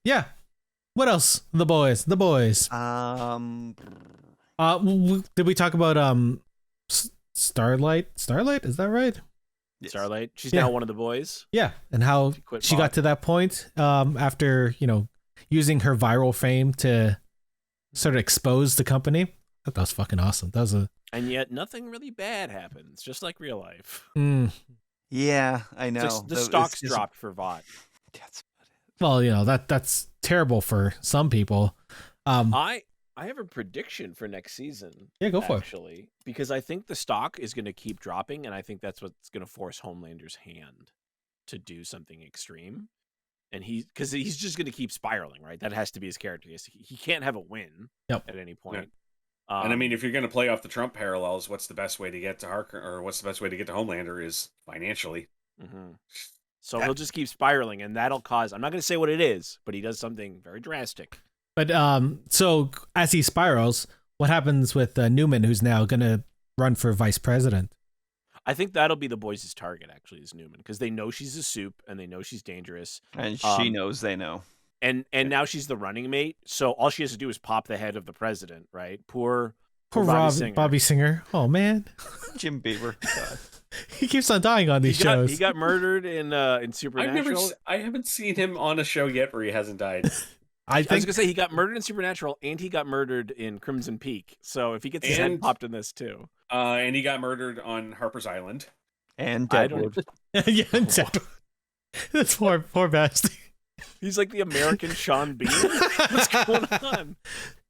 Yeah. What else? The boys. Did we talk about Starlight? Starlight, is that right? Yes. Starlight. She's now one of the boys. Yeah, and how she got to that point after using her viral fame to sort of expose the company. That was fucking awesome. That was and yet nothing really bad happens, just like real life. Yeah, I know. The stocks dropped for VOT. Well, that's terrible for some people. I have a prediction for next season. Yeah, go for it. Actually, because I think the stock is going to keep dropping, and I think that's what's going to force Homelander's hand to do something extreme. And because he's just going to keep spiraling, right? That has to be his character. He can't have a win at any point. Yeah. And I mean, if you're going to play off the Trump parallels, what's the best way to get to Harker, or what's the best way to get to Homelander is financially. Mm-hmm. So he'll just keep spiraling, and that'll cause. I'm not going to say what it is, but he does something very drastic. But so as he spirals, what happens with Newman, who's now going to run for vice president? I think that'll be the boys' target, actually, is Newman, because they know she's a soup and they know she's dangerous. And she knows they know. And now she's the running mate, so all she has to do is pop the head of the president, right? Poor Bobby Singer. Oh, man. Jim Beaver. God. He keeps on dying on these shows. He got murdered in Supernatural. I haven't seen him on a show yet where he hasn't died. I was going to say he got murdered in Supernatural and he got murdered in Crimson Peak. So if he gets his head popped in this too. And he got murdered on Harper's Island. And Deadwood. Yeah, and Deadwood. That's poor bastard. He's like the American Sean Bean. What's going on?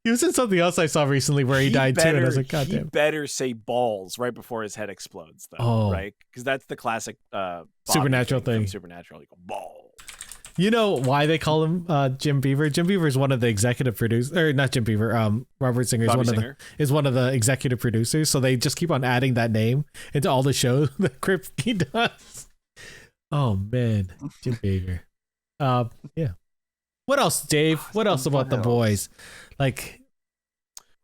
He was in something else I saw recently where he died too, and I was like, God damn. He better say balls right before his head explodes, though, right? Because that's the classic Supernatural thing. Supernatural, you go ball. You know why they call him Jim Beaver? Jim Beaver is one of the executive producers, or not Jim Beaver. Robert Singer is one of the executive producers. So they just keep on adding that name into all the shows that Kripke does. Oh man, Jim Beaver. Yeah. What else, Dave? What else about the boys? Like,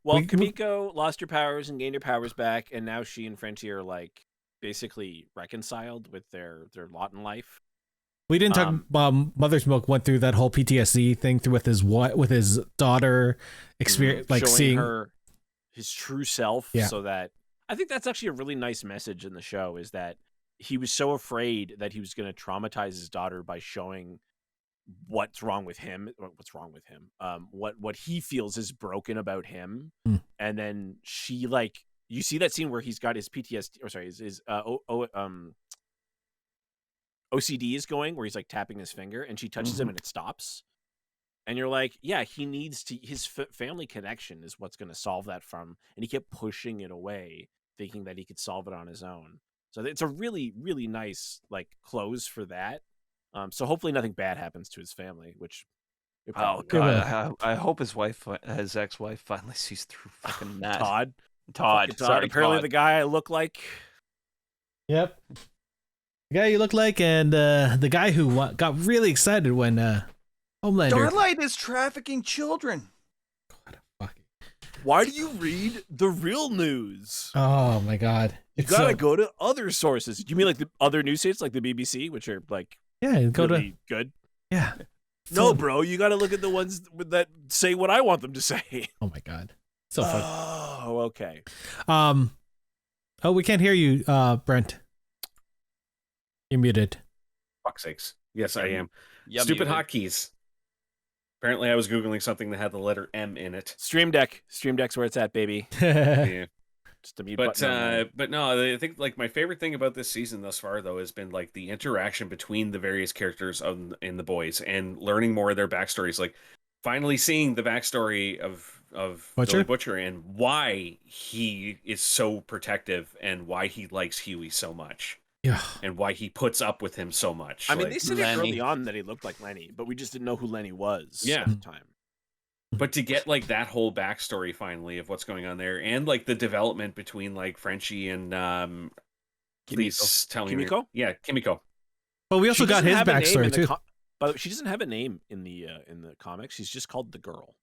well, Kimiko lost her powers and gained her powers back, and now she and Frenchie are like basically reconciled with their lot in life. We didn't talk. Mother's Milk went through that whole PTSD thing with his daughter experience, like showing seeing her his true self. Yeah. So that I think that's actually a really nice message in the show, is that he was so afraid that he was going to traumatize his daughter by showing what's wrong with him, what he feels is broken about him. And then she, like, you see that scene where he's got his PTSD, or sorry, his OCD is going, where he's like tapping his finger, and she touches him and it stops. And you're like, yeah, he needs to, his family connection is what's going to solve that from, and he kept pushing it away, thinking that he could solve it on his own. So it's a really, really nice, like, close for that. So hopefully nothing bad happens to his family, which. Oh God! I hope his ex-wife, finally sees through fucking that. Todd. Sorry, apparently Todd. the guy I look like. Yep. The guy you look like, and the guy who got really excited when Homelander. Starlight is trafficking children. Why do you read the real news? Oh my God! You gotta go to other sources. Do you mean like the other news sites, like the BBC, which are like really good? Yeah. No, bro, you gotta look at the ones that say what I want them to say. Oh my God! So fun. Oh, okay. Oh, we can't hear you, Brent. You're muted. Fuck's sakes. Yes, I am. Stupid hotkeys. Apparently, I was Googling something that had the letter M in it. Stream Deck's where it's at, baby. Yeah. Just a mute But button. but no, I think like my favorite thing about this season thus far though has been like the interaction between the various characters in the boys and learning more of their backstories. Like finally seeing the backstory of Billy Butcher and why he is so protective and why he likes Huey so much. Yeah. and why he puts up with him so much. I mean, Like, they said Lenny. early on that he looked like Lenny, but we just didn't know who Lenny was Yeah. at the time. but to get like that whole backstory finally of what's going on there, and like the development between like Frenchie and please tell me, Kimiko? yeah, Kimiko. But we also She got doesn't his have a name backstory in the too. By the way, she doesn't have a name in the comics. She's just called the girl.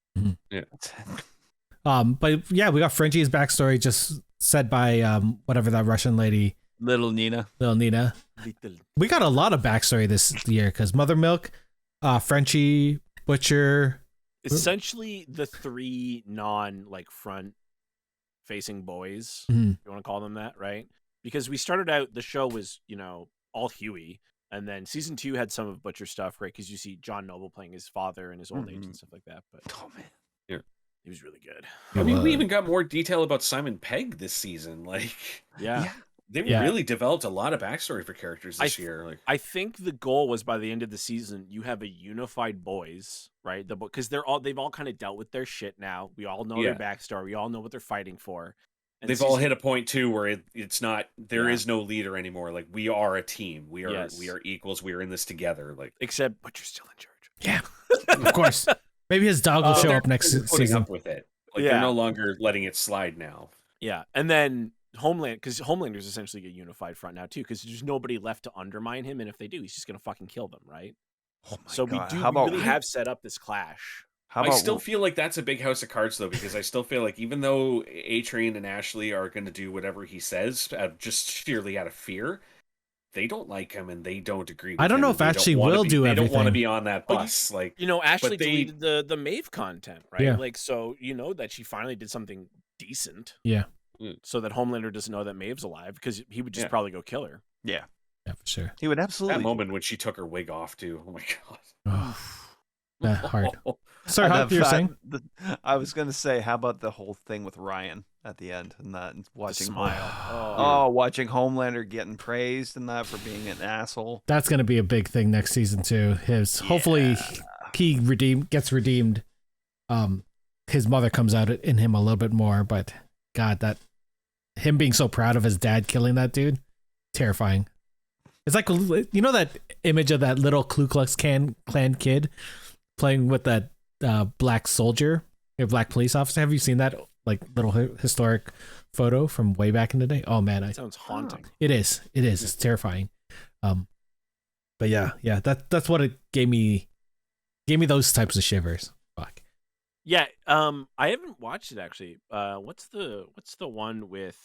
But yeah, we got Frenchie's backstory just said by whatever that Russian lady, Little Nina. little Nina. Little. We got a lot of backstory this year because Mother Milk, Frenchie, Butcher. Essentially, the three front facing boys. Mhm. You want to call them that, right? Because we started out, the show was all Huey, and then season 2 had some of Butcher stuff, right? Because you see John Noble playing his father in his old age and stuff like that. But Oh man. he was really good. I mean, we even got more detail about Simon Pegg this season. Like, Yeah. they've Yeah. really developed a lot of backstory for characters this year. Like, I think the goal was by the end of the season, you have a unified boys, right? Because they've all kind of dealt with their shit now. We all know their backstory. We all know what they're fighting for. And they've all hit a point too where it's not there is no leader anymore. Like, we are a team. We are equals. We are in this together. Like, except Butcher's still in charge. Yeah, of course. Maybe his dog will show they're up next putting season. up with it. Like, they're no longer letting it slide now. Yeah, and then because Homelander's essentially a unified front now too, because there's nobody left to undermine him, and if they do, he's just gonna fucking kill them, right? Oh my So God. we How about really have set up this clash. How I about still feel like that's a big house of cards, though, because I still feel like even though A-Train and Ashley are going to do whatever he says, just sheerly out of fear, they don't like him and they don't agree with I don't him, know and if they don't Ashley wanna will be- do They don't want to everything. be on that Well, bus. Like, Ashley but they- deleted the Maeve content, right? Yeah. Like, so that she finally did something decent. Yeah. So that Homelander doesn't know that Maeve's alive, because he would just probably go kill her. Yeah. Yeah, for sure. He would absolutely. that moment when she took her wig off, too. Oh my god. Oh, hard. Sorry, And Hawk, the you were fact- saying? I was going to say, how about the whole thing with Ryan at the end and that and watching smile. watching Homelander getting praised and that for being an asshole. That's going to be a big thing next season too. Hopefully he gets redeemed. His mother comes out in him a little bit more, but God, that him being so proud of his dad killing that dude, terrifying. It's like, that image of that little Ku Klux Klan kid playing with that black soldier, a black police officer. Have you seen that like little historic photo from way back in the day? Oh man, That sounds haunting. it is. It's terrifying. But yeah, that's what it gave me those types of shivers. Fuck. Yeah, I haven't watched it actually. What's the one with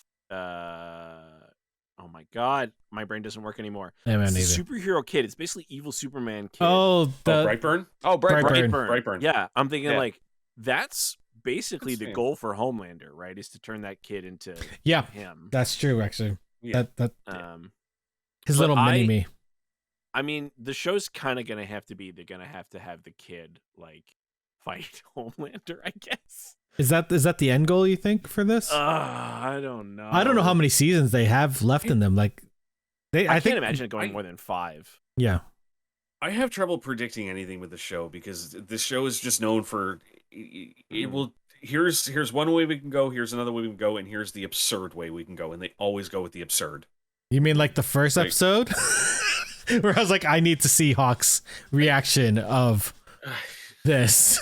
oh my god, my brain doesn't work anymore. Yeah, man, It's a neither. superhero kid. It's basically evil Superman kid. Oh, Brightburn? Oh, Brightburn. Brightburn. Yeah, I'm thinking Yeah. like that's basically That's the fair. goal for Homelander, right? Is to turn that kid into yeah, him. that's true. Actually, Yeah. that his But little mini me. I mean, the show's kind of gonna have to be. They're gonna have to have the kid like fight Homelander, I guess. Is that the end goal? You think for this? I don't know. I don't know how many seasons they have left in them. Like, I think, can't imagine it going more than 5. Yeah, I have trouble predicting anything with the show because the show is just known for it will. Here's one way we can go. Here's another way we can go, and here's the absurd way we can go. And they always go with the absurd. you mean like the first Like- episode, where I was like, I need to see Hawk's reaction of this.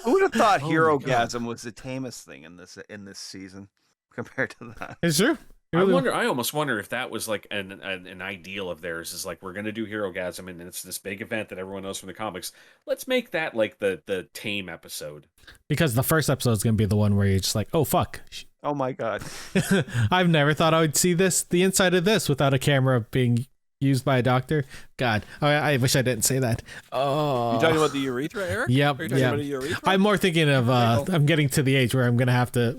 Who would have thought Oh my Hero-gasm was the tamest thing in this season compared to that? It's true. I almost wonder if that was like an ideal of theirs. Is like, we're gonna do Hero-gasm, and it's this big event that everyone knows from the comics. Let's make that like the tame episode. Because the first episode is gonna be the one where you're just like, oh fuck. Oh my god. I've never thought I would see the inside of this without a camera being used by a doctor. God, I wish I didn't say that. Oh, You talking about the urethra, Eric? Yep, Are you talking yep. about a urethra? I'm more thinking of I'm getting to the age where I'm gonna have to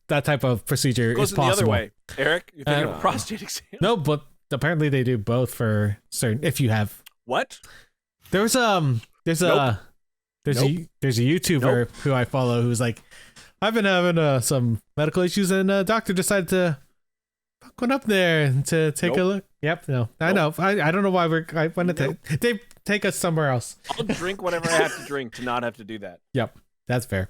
that type of procedure It goes is in the other possible. way. Eric, you're thinking of Uh, a prostate exam. No, but apparently they do both for certain. If you have, What? there's a YouTuber who I follow who's like, I've been having some medical issues, and a doctor decided to fuck one up there to take a look. Yep, no, I know. I don't know why I want to they take us somewhere else. I'll drink whatever I have to drink to not have to do that. Yep, that's fair.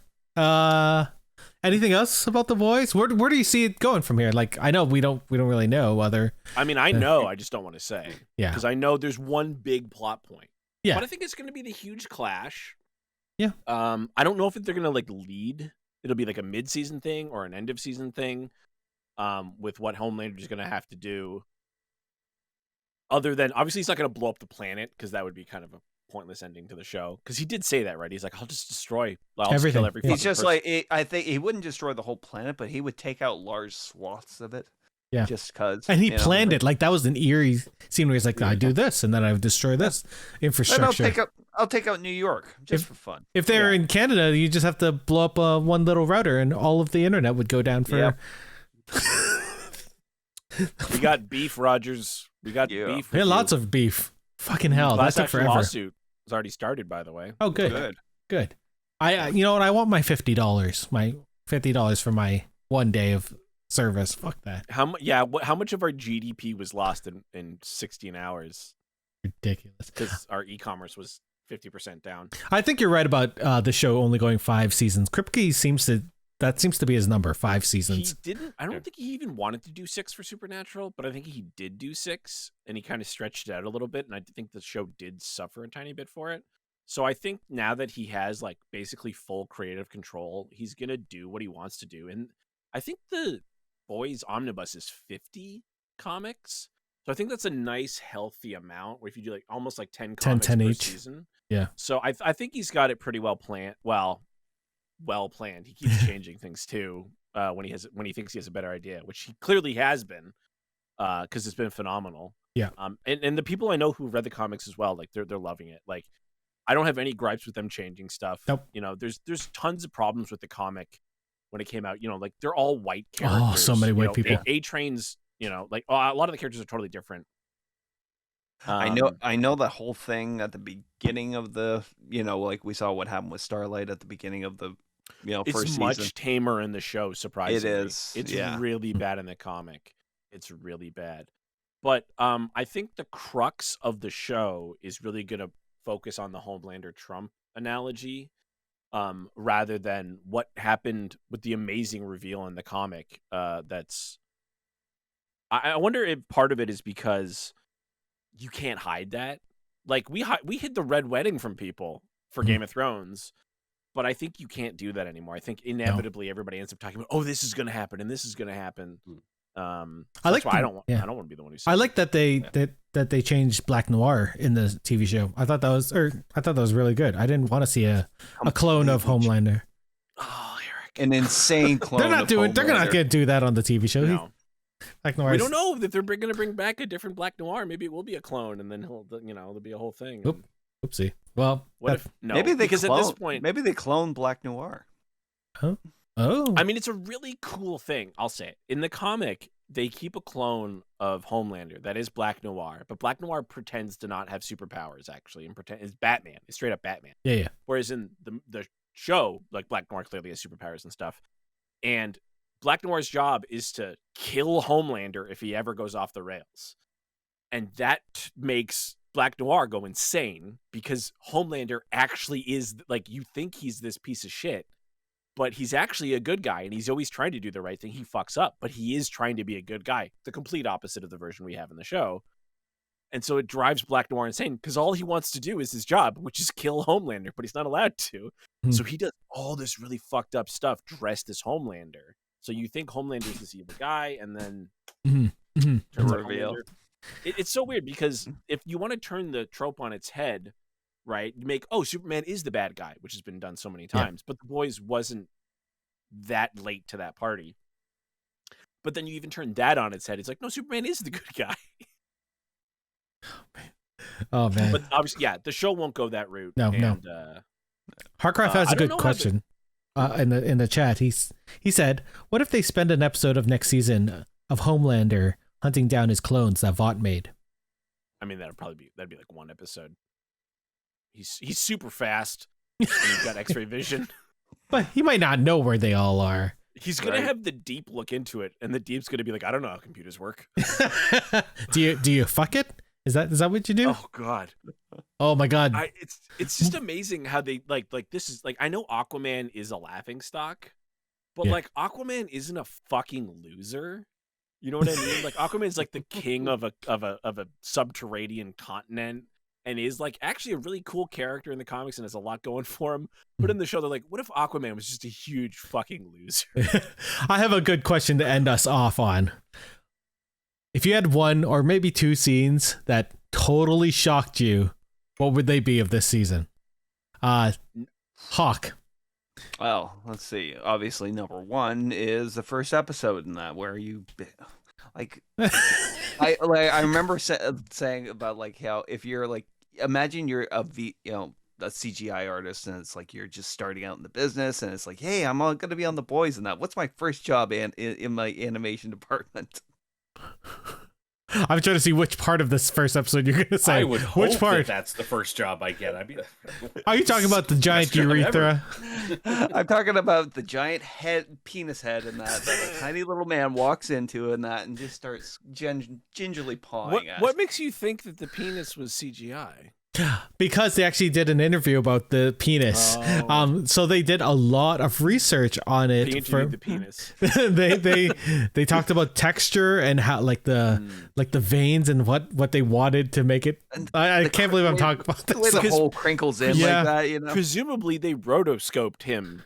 Anything else about The Boys? Where do you see it going from here? Like, I know we don't really know other. I mean, I know, I just don't want to say. Yeah. Because I know there's one big plot point. Yeah. But I think it's going to be the huge clash. Yeah. I don't know if they're going to like lead. It'll be like a mid-season thing or an end-of-season thing. With what Homelander is going to have to do. Other than obviously he's not going to blow up the planet because that would be kind of a pointless ending to the show. Because he did say that, right? He's like, I'll just destroy everything. Kill every He's just person. like, I think he wouldn't destroy the whole planet, but he would take out large swaths of it. Yeah. Just because. And he planned it. Like, that was an eerie scene where he's like, I do this, and then I would destroy this infrastructure. I'll take out New York just for fun. If they're in Canada, you just have to blow up one little router, and all of the internet would go down for. Yep. We got beef, Rogers. We got beef. Yeah, lots of beef. Fucking hell, that took forever. Lawsuit has already started, by the way. Oh, good. I you know what? I want my $50. My $50 for my 1 day of service. Fuck that. How much of our GDP was lost in 16 hours? Ridiculous. Because our e-commerce was 50% down. I think you're right about the show only going 5 seasons. Kripke seems to be his number, 5 seasons. I don't think he even wanted to do 6 for Supernatural, but I think he did do 6, and he kind of stretched it out a little bit, and I think the show did suffer a tiny bit for it. So I think now that he has like basically full creative control, he's going to do what he wants to do. And I think the Boys Omnibus is 50 comics. So I think that's a nice, healthy amount where if you do like almost like 10 comics 10 per each. season. Yeah. So I think he's got it pretty well planned. Well planned. He keeps changing things too when he thinks he has a better idea, which he clearly has been, because it's been phenomenal. Yeah. And the people I know who read the comics as well, like they're loving it. Like I don't have any gripes with them changing stuff. Nope. You know, there's tons of problems with the comic when it came out. You know, like they're all white characters. Oh, so many white people. A-Train's, you know, like a lot of the characters are totally different. I know the whole thing at the beginning of the, you know, like we saw what happened with Starlight at the beginning of the, you know, first it's much season. tamer in the show, surprisingly. It is. It's yeah. really bad in the comic. It's really bad. But I think the crux of the show is really going to focus on the Homelander Trump analogy, rather than what happened with the amazing reveal in the comic. That's I wonder if part of it is because you can't hide that. Like we hid the red wedding from people for Game of Thrones, but I think you can't do that anymore. I think inevitably everybody ends up talking about, oh, this is going to happen and this is going to happen. So I don't want to be the one who says I like that they changed Black Noir in the TV show. I thought that was really good. I didn't want to see a clone of Homelander. Oh, Eric. An insane clone. They're not going to do that on the TV show. No. Black Noir. We don't know if they're going to bring back a different Black Noir. Maybe it will be a clone, and then there'll be a whole thing. Oopsie. Well, what if no? Maybe at this point, maybe they clone Black Noir. Oh. I mean, it's a really cool thing. I'll say it. In the comic, they keep a clone of Homelander that is Black Noir, but Black Noir pretends to not have superpowers actually, and is Batman. It's straight up Batman. Yeah. Whereas in the show, like Black Noir clearly has superpowers and stuff, and Black Noir's job is to kill Homelander if he ever goes off the rails, and that makes Black Noir go insane because Homelander actually is like, you think he's this piece of shit, but he's actually a good guy, and he's always trying to do the right thing. He fucks up, but he is trying to be a good guy. The complete opposite of the version we have in the show. And so it drives Black Noir insane because all he wants to do is his job, which is kill Homelander, but he's not allowed to. So he does all this really fucked up stuff dressed as Homelander. So you think Homelander is this evil guy, and then turns out Homelander. It's so weird because if you want to turn the trope on its head, right? You make, Superman is the bad guy, which has been done so many times, but The Boys wasn't that late to that party. But then you even turn that on its head. It's like, no, Superman is the good guy. Oh man. But obviously, the show won't go that route. No. Harcraft has a good question in the chat. He said, "What if they spend an episode of next season of Homelander hunting down his clones that Vought made?" I mean, that'd be like one episode. He's super fast. And he's got X-ray vision, but he might not know where they all are. He's gonna have the Deep look into it, and the Deep's gonna be like, "I don't know how computers work." Do you fuck it? Is that what you do? Oh God! Oh my God! It's just amazing how they like this is like, I know Aquaman is a laughingstock, But like Aquaman isn't a fucking loser. You know what I mean? Like Aquaman's like the king of a subterranean continent and is like actually a really cool character in the comics and has a lot going for him. But in the show, they're like, what if Aquaman was just a huge fucking loser? I have a good question to end us off on. If you had one or maybe two scenes that totally shocked you, what would they be of this season? Hawk. Well, let's see. Obviously, number one is the first episode in that where you, like, I remember saying about like how if you're like, imagine you're a CGI artist and it's like you're just starting out in the business and it's like, hey, I'm going to be on The Boys and that. What's my first job in my animation department? I'm trying to see which part of this first episode you're going to say. I would hope which part? that's the first job I get. Are you talking about the giant urethra? I'm talking about the giant penis head and that a tiny little man walks into and that and just starts gingerly pawing at. What makes you think that the penis was CGI? Because they actually did an interview about the penis. So they did a lot of research on it. They interviewed the penis. they talked about texture and how like the veins and what they wanted to make it. I can't believe I'm talking about this. The way the hole crinkles in like that, you know. Presumably they rotoscoped him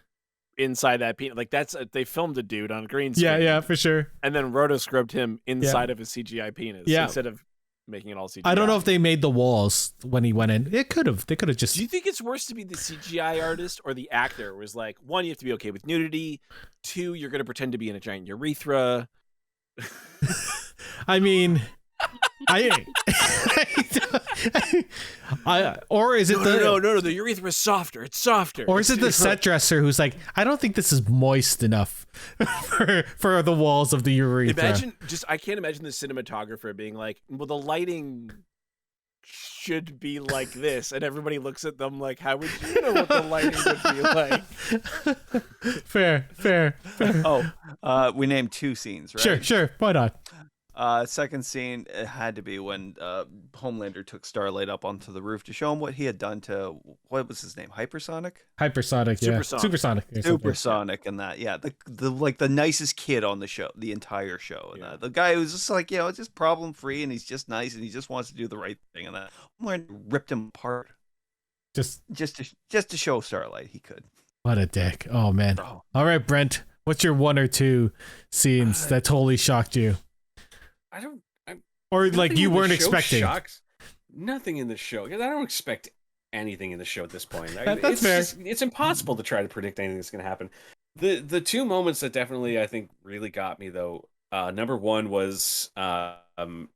inside that penis. Like they filmed a dude on a green screen. Yeah, for sure. And then rotoscoped him inside of a CGI penis instead of making it all CGI. I don't know if they made the walls when he went in. They could have just. Do you think it's worse to be the CGI artist or the actor? It was like, one, you have to be okay with nudity. Two, you're going to pretend to be in a giant urethra. I mean, or is it no, the urethra is softer. It's softer. Or is it the set dresser who's like, I don't think this is moist enough for the walls of the urethra. I can't imagine the cinematographer being like, well, the lighting should be like this, and everybody looks at them like, how would you know what the lighting would be like? Fair. Oh, we named two scenes, right? Sure. Why not? Second scene, it had to be when Homelander took Starlight up onto the roof to show him what he had done to, what was his name? Hypersonic, yeah. Supersonic and that. Yeah, the like the nicest kid on the show, the entire show. And the guy who's just like, just problem free and he's just nice and he just wants to do the right thing and that. Homelander ripped him apart. Just to show Starlight he could. What a dick. Oh, man. Oh. All right, Brent, what's your one or two scenes that totally shocked you? Or like you weren't expecting. Nothing in the show. I don't expect anything in the show at this point. That's fair. It's impossible to try to predict anything that's going to happen. The two moments that definitely I think really got me though. Number one was the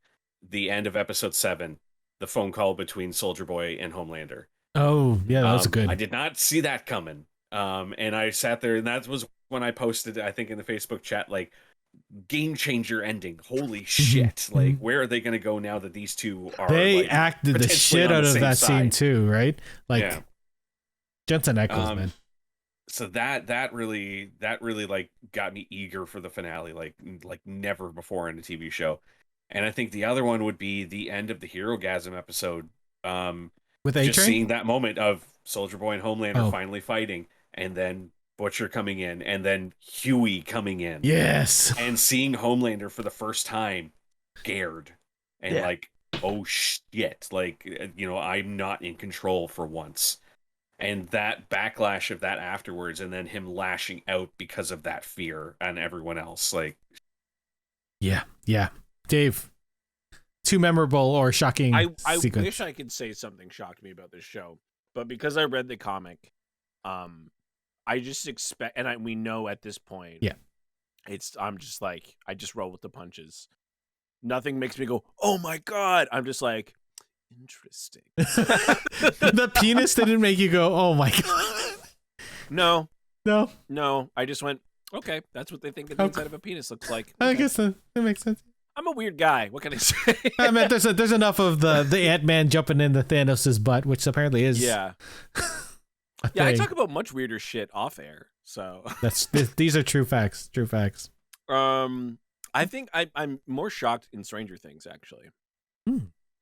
end of episode 7, the phone call between Soldier Boy and Homelander. Oh yeah, that was good. I did not see that coming. And I sat there, and that was when I posted, I think in the Facebook chat, like, game changer ending. Holy shit. Like, where are they going to go now that these two are they acted the shit out of that scene too, right? Like Jensen Ackles, man. So that really like got me eager for the finale, like never before in a TV show. And I think the other one would be the end of the Hero-gasm episode. With A-Train? Just seeing that moment of Soldier Boy and Homelander finally fighting, and then Butcher coming in, and then Huey coming in. Yes. And seeing Homelander for the first time scared. And like, oh shit. Like, I'm not in control for once. And that backlash of that afterwards, and then him lashing out because of that fear and everyone else. Like, yeah. Dave, too memorable or shocking I sequence. wish I could say something shocked me about this show, but because I read the comic, I just expect, and we know at this point, I'm just like, I just roll with the punches. Nothing makes me go, oh my god. I'm just like, interesting. The penis didn't make you go, oh my god. No. No. I just went, okay, that's what they think the inside of a penis looks like. Okay. I guess that makes sense. I'm a weird guy. What can I say? I mean, there's enough of the Ant-Man jumping into Thanos' butt, which apparently is I talk about much weirder shit off air. So these are true facts. I think I'm more shocked in Stranger Things actually.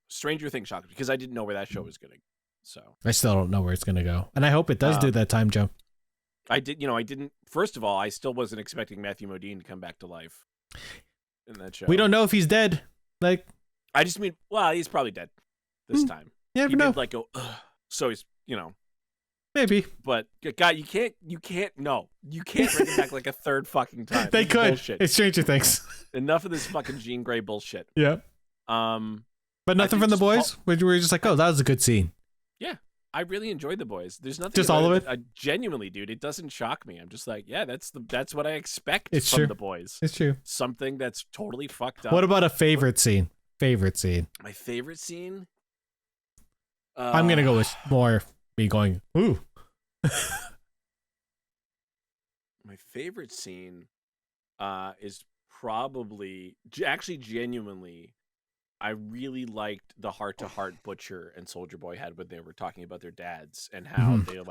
Stranger Things shocked me because I didn't know where that show was going. So I still don't know where it's going to go, and I hope it does do that time jump. I didn't. First of all, I still wasn't expecting Matthew Modine to come back to life in that show. We don't know if he's dead. Like, I just mean, well, he's probably dead this time. You never He know. did like go, ugh. So he's, Maybe. But God, you can't bring him back like a third fucking time. They This is could. bullshit. It's Stranger Things. Enough of this fucking Jean Grey bullshit. Yeah. But nothing from the boys? We were just like, oh, that was a good scene. Yeah. I really enjoyed The Boys. There's nothing Just about all of it? I genuinely, dude, it doesn't shock me. I'm just like, yeah, that's what I expect It's from true. The Boys. It's true. Something that's totally fucked up. What about a favorite scene? Favorite scene. My favorite scene? I'm going to go with more me going, ooh. My favorite scene is probably actually genuinely I really liked the heart-to-heart Butcher and Soldier Boy had when they were talking about their dads and how they're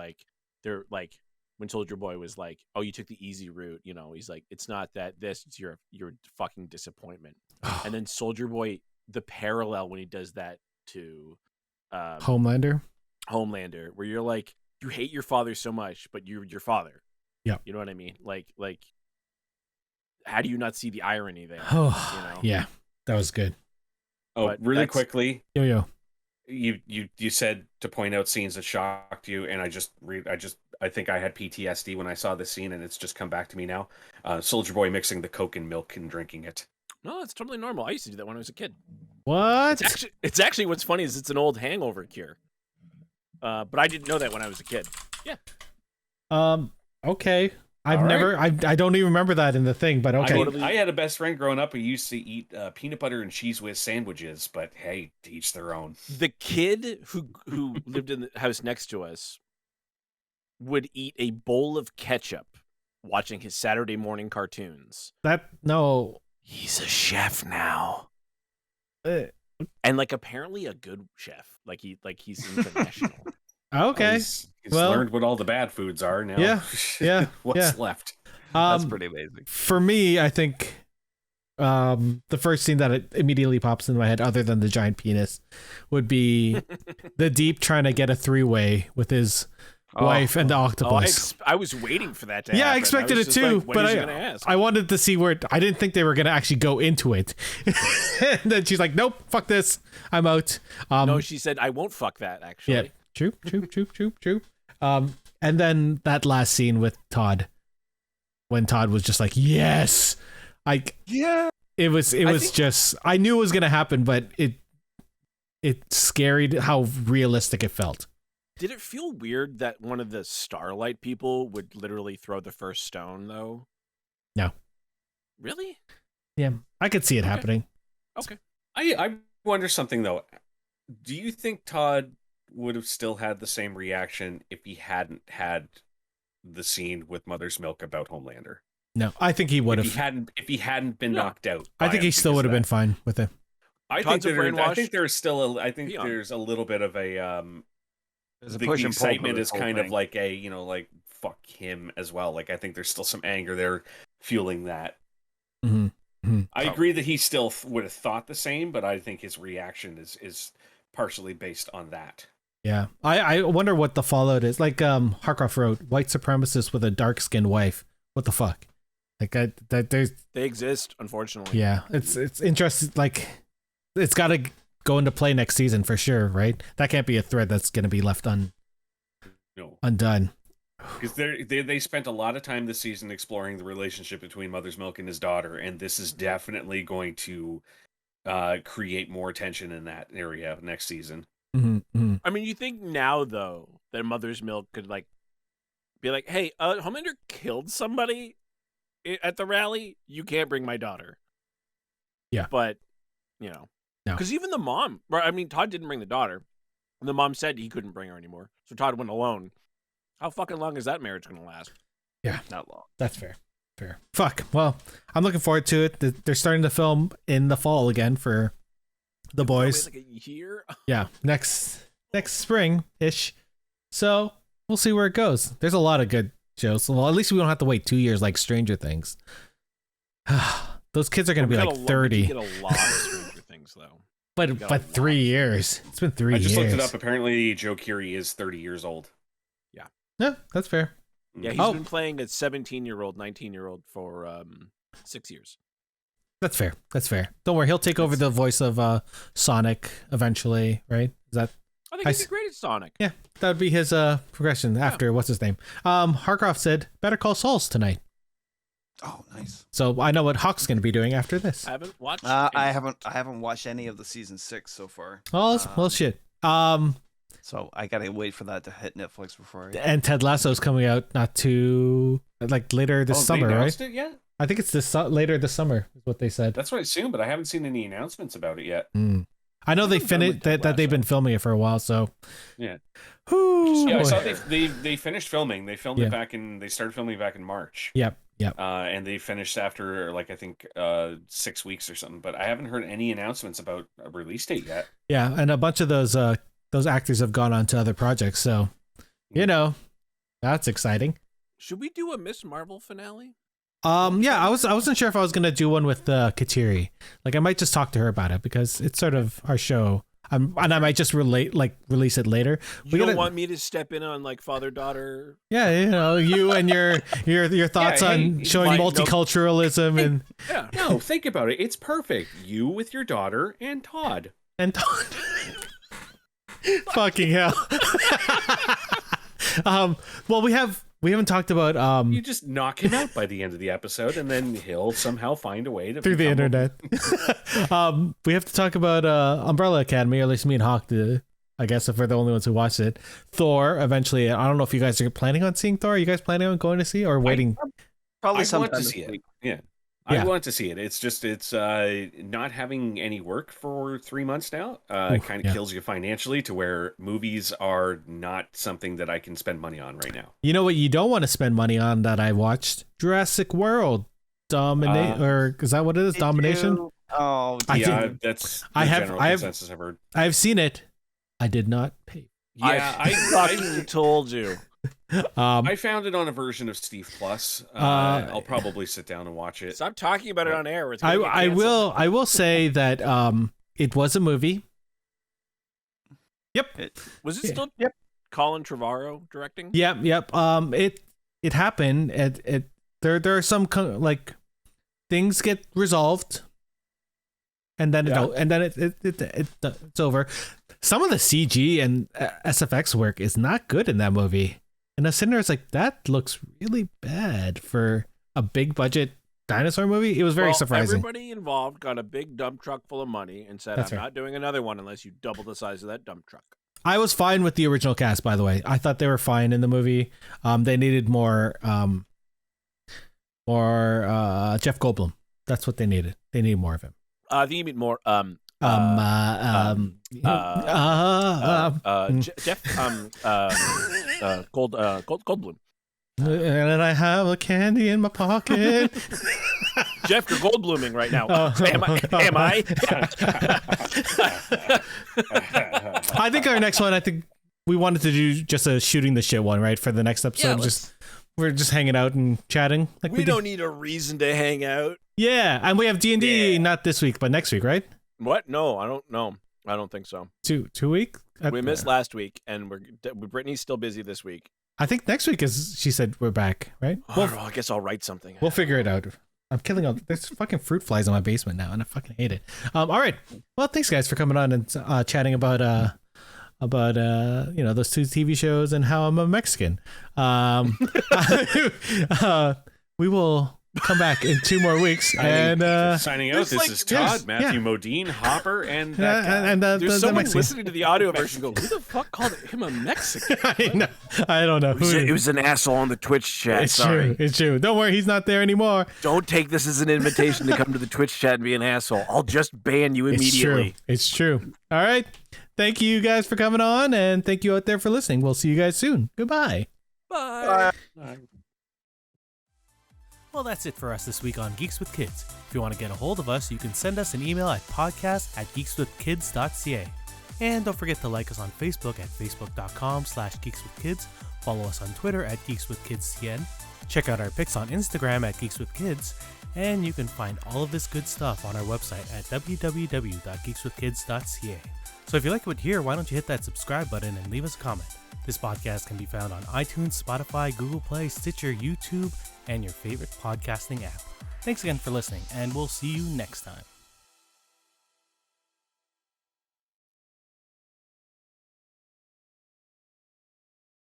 like when Soldier Boy was like, oh, you took the easy route, he's like, it's not that it's your fucking disappointment. And then Soldier Boy, the parallel when he does that to Homelander, where you're like, you hate your father so much, but you're your father. Yeah. You know what I mean? Like how do you not see the irony there? Oh, yeah, that was good. Oh, But really that's- quickly, Yo. you said to point out scenes that shocked you, and I think I had PTSD when I saw this scene, and it's just come back to me now. Soldier Boy mixing the Coke and milk and drinking it. No, it's totally normal. I used to do that when I was a kid. What? It's actually what's funny is it's an old hangover cure. But I didn't know that when I was a kid. Yeah. Okay. I've All never, I don't even remember that in the thing, but okay. I had a best friend growing up who used to eat peanut butter and cheese whiz sandwiches, but hey, to each their own. The kid who lived in the house next to us would eat a bowl of ketchup watching his Saturday morning cartoons. No. He's a chef now. And like apparently a good chef. Like he's international. Okay. He's Well- learned what all the bad foods are now. Yeah. What's left? That's pretty amazing. For me, I think the first scene that immediately pops into my head, other than the giant penis, would be the Deep trying to get a three-way with his wife and the octopus. I was waiting for that to Yeah, happen. I expected was it just too, like, when but is he gonna ask? I wanted to see where I didn't think they were going to actually go into it. And then she's like, "Nope, fuck this, I'm out." No, she said, "I won't fuck that." Actually, Yeah, true. And then that last scene with Todd, when Todd was just like, "Yes," it was just I knew it was going to happen, but it scaried how realistic it felt. Did it feel weird that one of the Starlight people would literally throw the first stone, though? No. Really? Yeah, I could see it happening. Okay. I wonder something though. Do you think Todd would have still had the same reaction if he hadn't had the scene with Mother's Milk about Homelander? No, I think he would have. If he hadn't been knocked out. I think he still would have been fine with it. I Todd's a think there's still peon. there's a little bit of a There's a the push and pull for excitement this is whole kind of thing. like a like fuck him as well. Like I think there's still some anger there fueling that. I agree that he still would have thought the same, but I think his reaction is partially based on that. Yeah, I wonder what the fallout is. Like Harkroff wrote, white supremacist with a dark skinned wife. What the fuck? Like there's They exist, unfortunately. yeah, it's interesting. Like it's got to go into play next season for sure, right? That can't be a thread that's going to be left No, undone. because they spent a lot of time this season exploring the relationship between Mother's Milk and his daughter, and this is definitely going to create more tension in that area next season. I mean, you think now though that Mother's Milk could like be like, "Hey, Homelander killed somebody at the rally. You can't bring my daughter." Yeah, but No. because even the mom, I mean, Todd didn't bring the daughter, and the mom said he couldn't bring her anymore, so Todd went alone. How fucking long is that marriage gonna last? Yeah, Not long. that's fair. Fuck. Well, I'm looking forward to it. They're starting to film in the fall again for the boys. Like a year. Yeah, next spring ish. So we'll see where it goes. There's a lot of good shows. Well, at least we don't have to wait 2 years like Stranger Things. Those kids are gonna be like 30. We get a lot of Stranger Things though. But 3 years. It's been 3 I years. just looked it up. Apparently, Joe Keery is 30 years old. Yeah, that's fair. Yeah, he's been playing a 17-year-old, 19-year-old for 6 years. That's fair. That's fair. Don't worry, he'll take over the voice of Sonic eventually, right? Is that? I think he'd be great at Sonic. Yeah, that would be his progression after what's his name? Harcroft said, "Better Call Saul's tonight." Oh, nice. So I know what Hawk's going to be doing after this. I haven't watched. I haven't watched any of the season 6 so far. Oh, well, shit. So I gotta wait for that to hit Netflix before. And Ted Lasso's coming out not too later this summer, they right? announced it yet? I think it's later this summer is what they said. That's what I assume, but I haven't seen any announcements about it yet. I know they finished that they've been filming it for a while, so yeah. Whew, Yeah, I boy. saw they finished filming. They filmed it they started filming back in March. Yep. And they finished after I think 6 weeks or something. But I haven't heard any announcements about a release date yet. Yeah, and a bunch of those actors have gone on to other projects, so that's exciting. Should we do a Miss Marvel finale? Yeah, I wasn't sure if I was gonna do one with Kateri. Like, I might just talk to her about it because it's sort of our show. And I might just release it later. You don't want me to step in on like father-daughter? Yeah, you and your thoughts on showing multiculturalism and No, think about it. It's perfect. You with your daughter and Todd. Fucking hell. Well, we haven't talked about You just knock him out by the end of the episode, and then he'll somehow find a way to through the internet. We have to talk about Umbrella Academy, or at least me and Hawk did. I guess if we're the only ones who watched it. Thor, eventually. I don't know if you guys are planning on seeing Thor. Are you guys planning on going to see or waiting? Probably I want to sometime see this it. week. Yeah. I want to see it. It's just not having any work for 3 months now. Kind of kills you financially to where movies are not something that I can spend money on right now. You know what you don't want to spend money on that I watched? Jurassic World. Or is that what it is? Domination? Oh, that's the general consensus I've heard. I've seen it. I did not pay. Yeah, I told you. I found it on a version of Steve Plus. I'll probably sit down and watch it. Stop talking about it on air. It's I will say that it was a movie. Yep. Was it still Colin Trevorrow directing? Yep. It happened. There are some things get resolved, and then it's over. Some of the CG and SFX work is not good in that movie. And I was sitting there, it's like, that looks really bad for a big budget dinosaur movie. It was very surprising. Everybody involved got a big dump truck full of money and said, I'm not doing another one unless you double the size of that dump truck. I was fine with the original cast, by the way. I thought they were fine in the movie. They needed more Jeff Goldblum. That's what they needed. They need more of him. I think you mean more Jeff Goldblum. And I have a candy in my pocket. Jeff, you're Goldbluming right now. Am I? I think our next one, we wanted to do just a shooting the shit one, right? For the next episode, we're just hanging out and chatting. Like we don't need a reason to hang out. Yeah, and we have D&D not this week, but next week, right? What? No, I don't know. I don't think so. 2 weeks? We missed last week, and Brittany's still busy this week. I think next week she said we're back, right? Well, I guess I'll write something. We'll figure it out. I'm killing there's fucking fruit flies in my basement now, and I fucking hate it. All right. Well, thanks guys for coming on and chatting about those 2 TV shows and how I'm a Mexican. We will come back in 2 more weeks. And signing out, this is Todd, Matthew Modine, Hopper, and that guy. And there's someone listening to the audio version go, who the fuck called him a Mexican? I don't know. It was an asshole on the Twitch chat. It's true. Don't worry, he's not there anymore. Don't take this as an invitation to come to the Twitch chat and be an asshole. I'll just ban you immediately. It's true. All right. Thank you guys for coming on, and thank you out there for listening. We'll see you guys soon. Goodbye. Bye. Well, that's it for us this week on Geeks with Kids. If you want to get a hold of us, you can send us an email at podcast@geekswithkids.ca. And don't forget to like us on Facebook at facebook.com/geekswithkids. Follow us on Twitter at geekswithkidscn. Check out our pics on Instagram at geekswithkids. And you can find all of this good stuff on our website at www.geekswithkids.ca. So if you like what you hear, why don't you hit that subscribe button and leave us a comment. This podcast can be found on iTunes, Spotify, Google Play, Stitcher, YouTube, and your favorite podcasting app. Thanks again for listening, and we'll see you next time.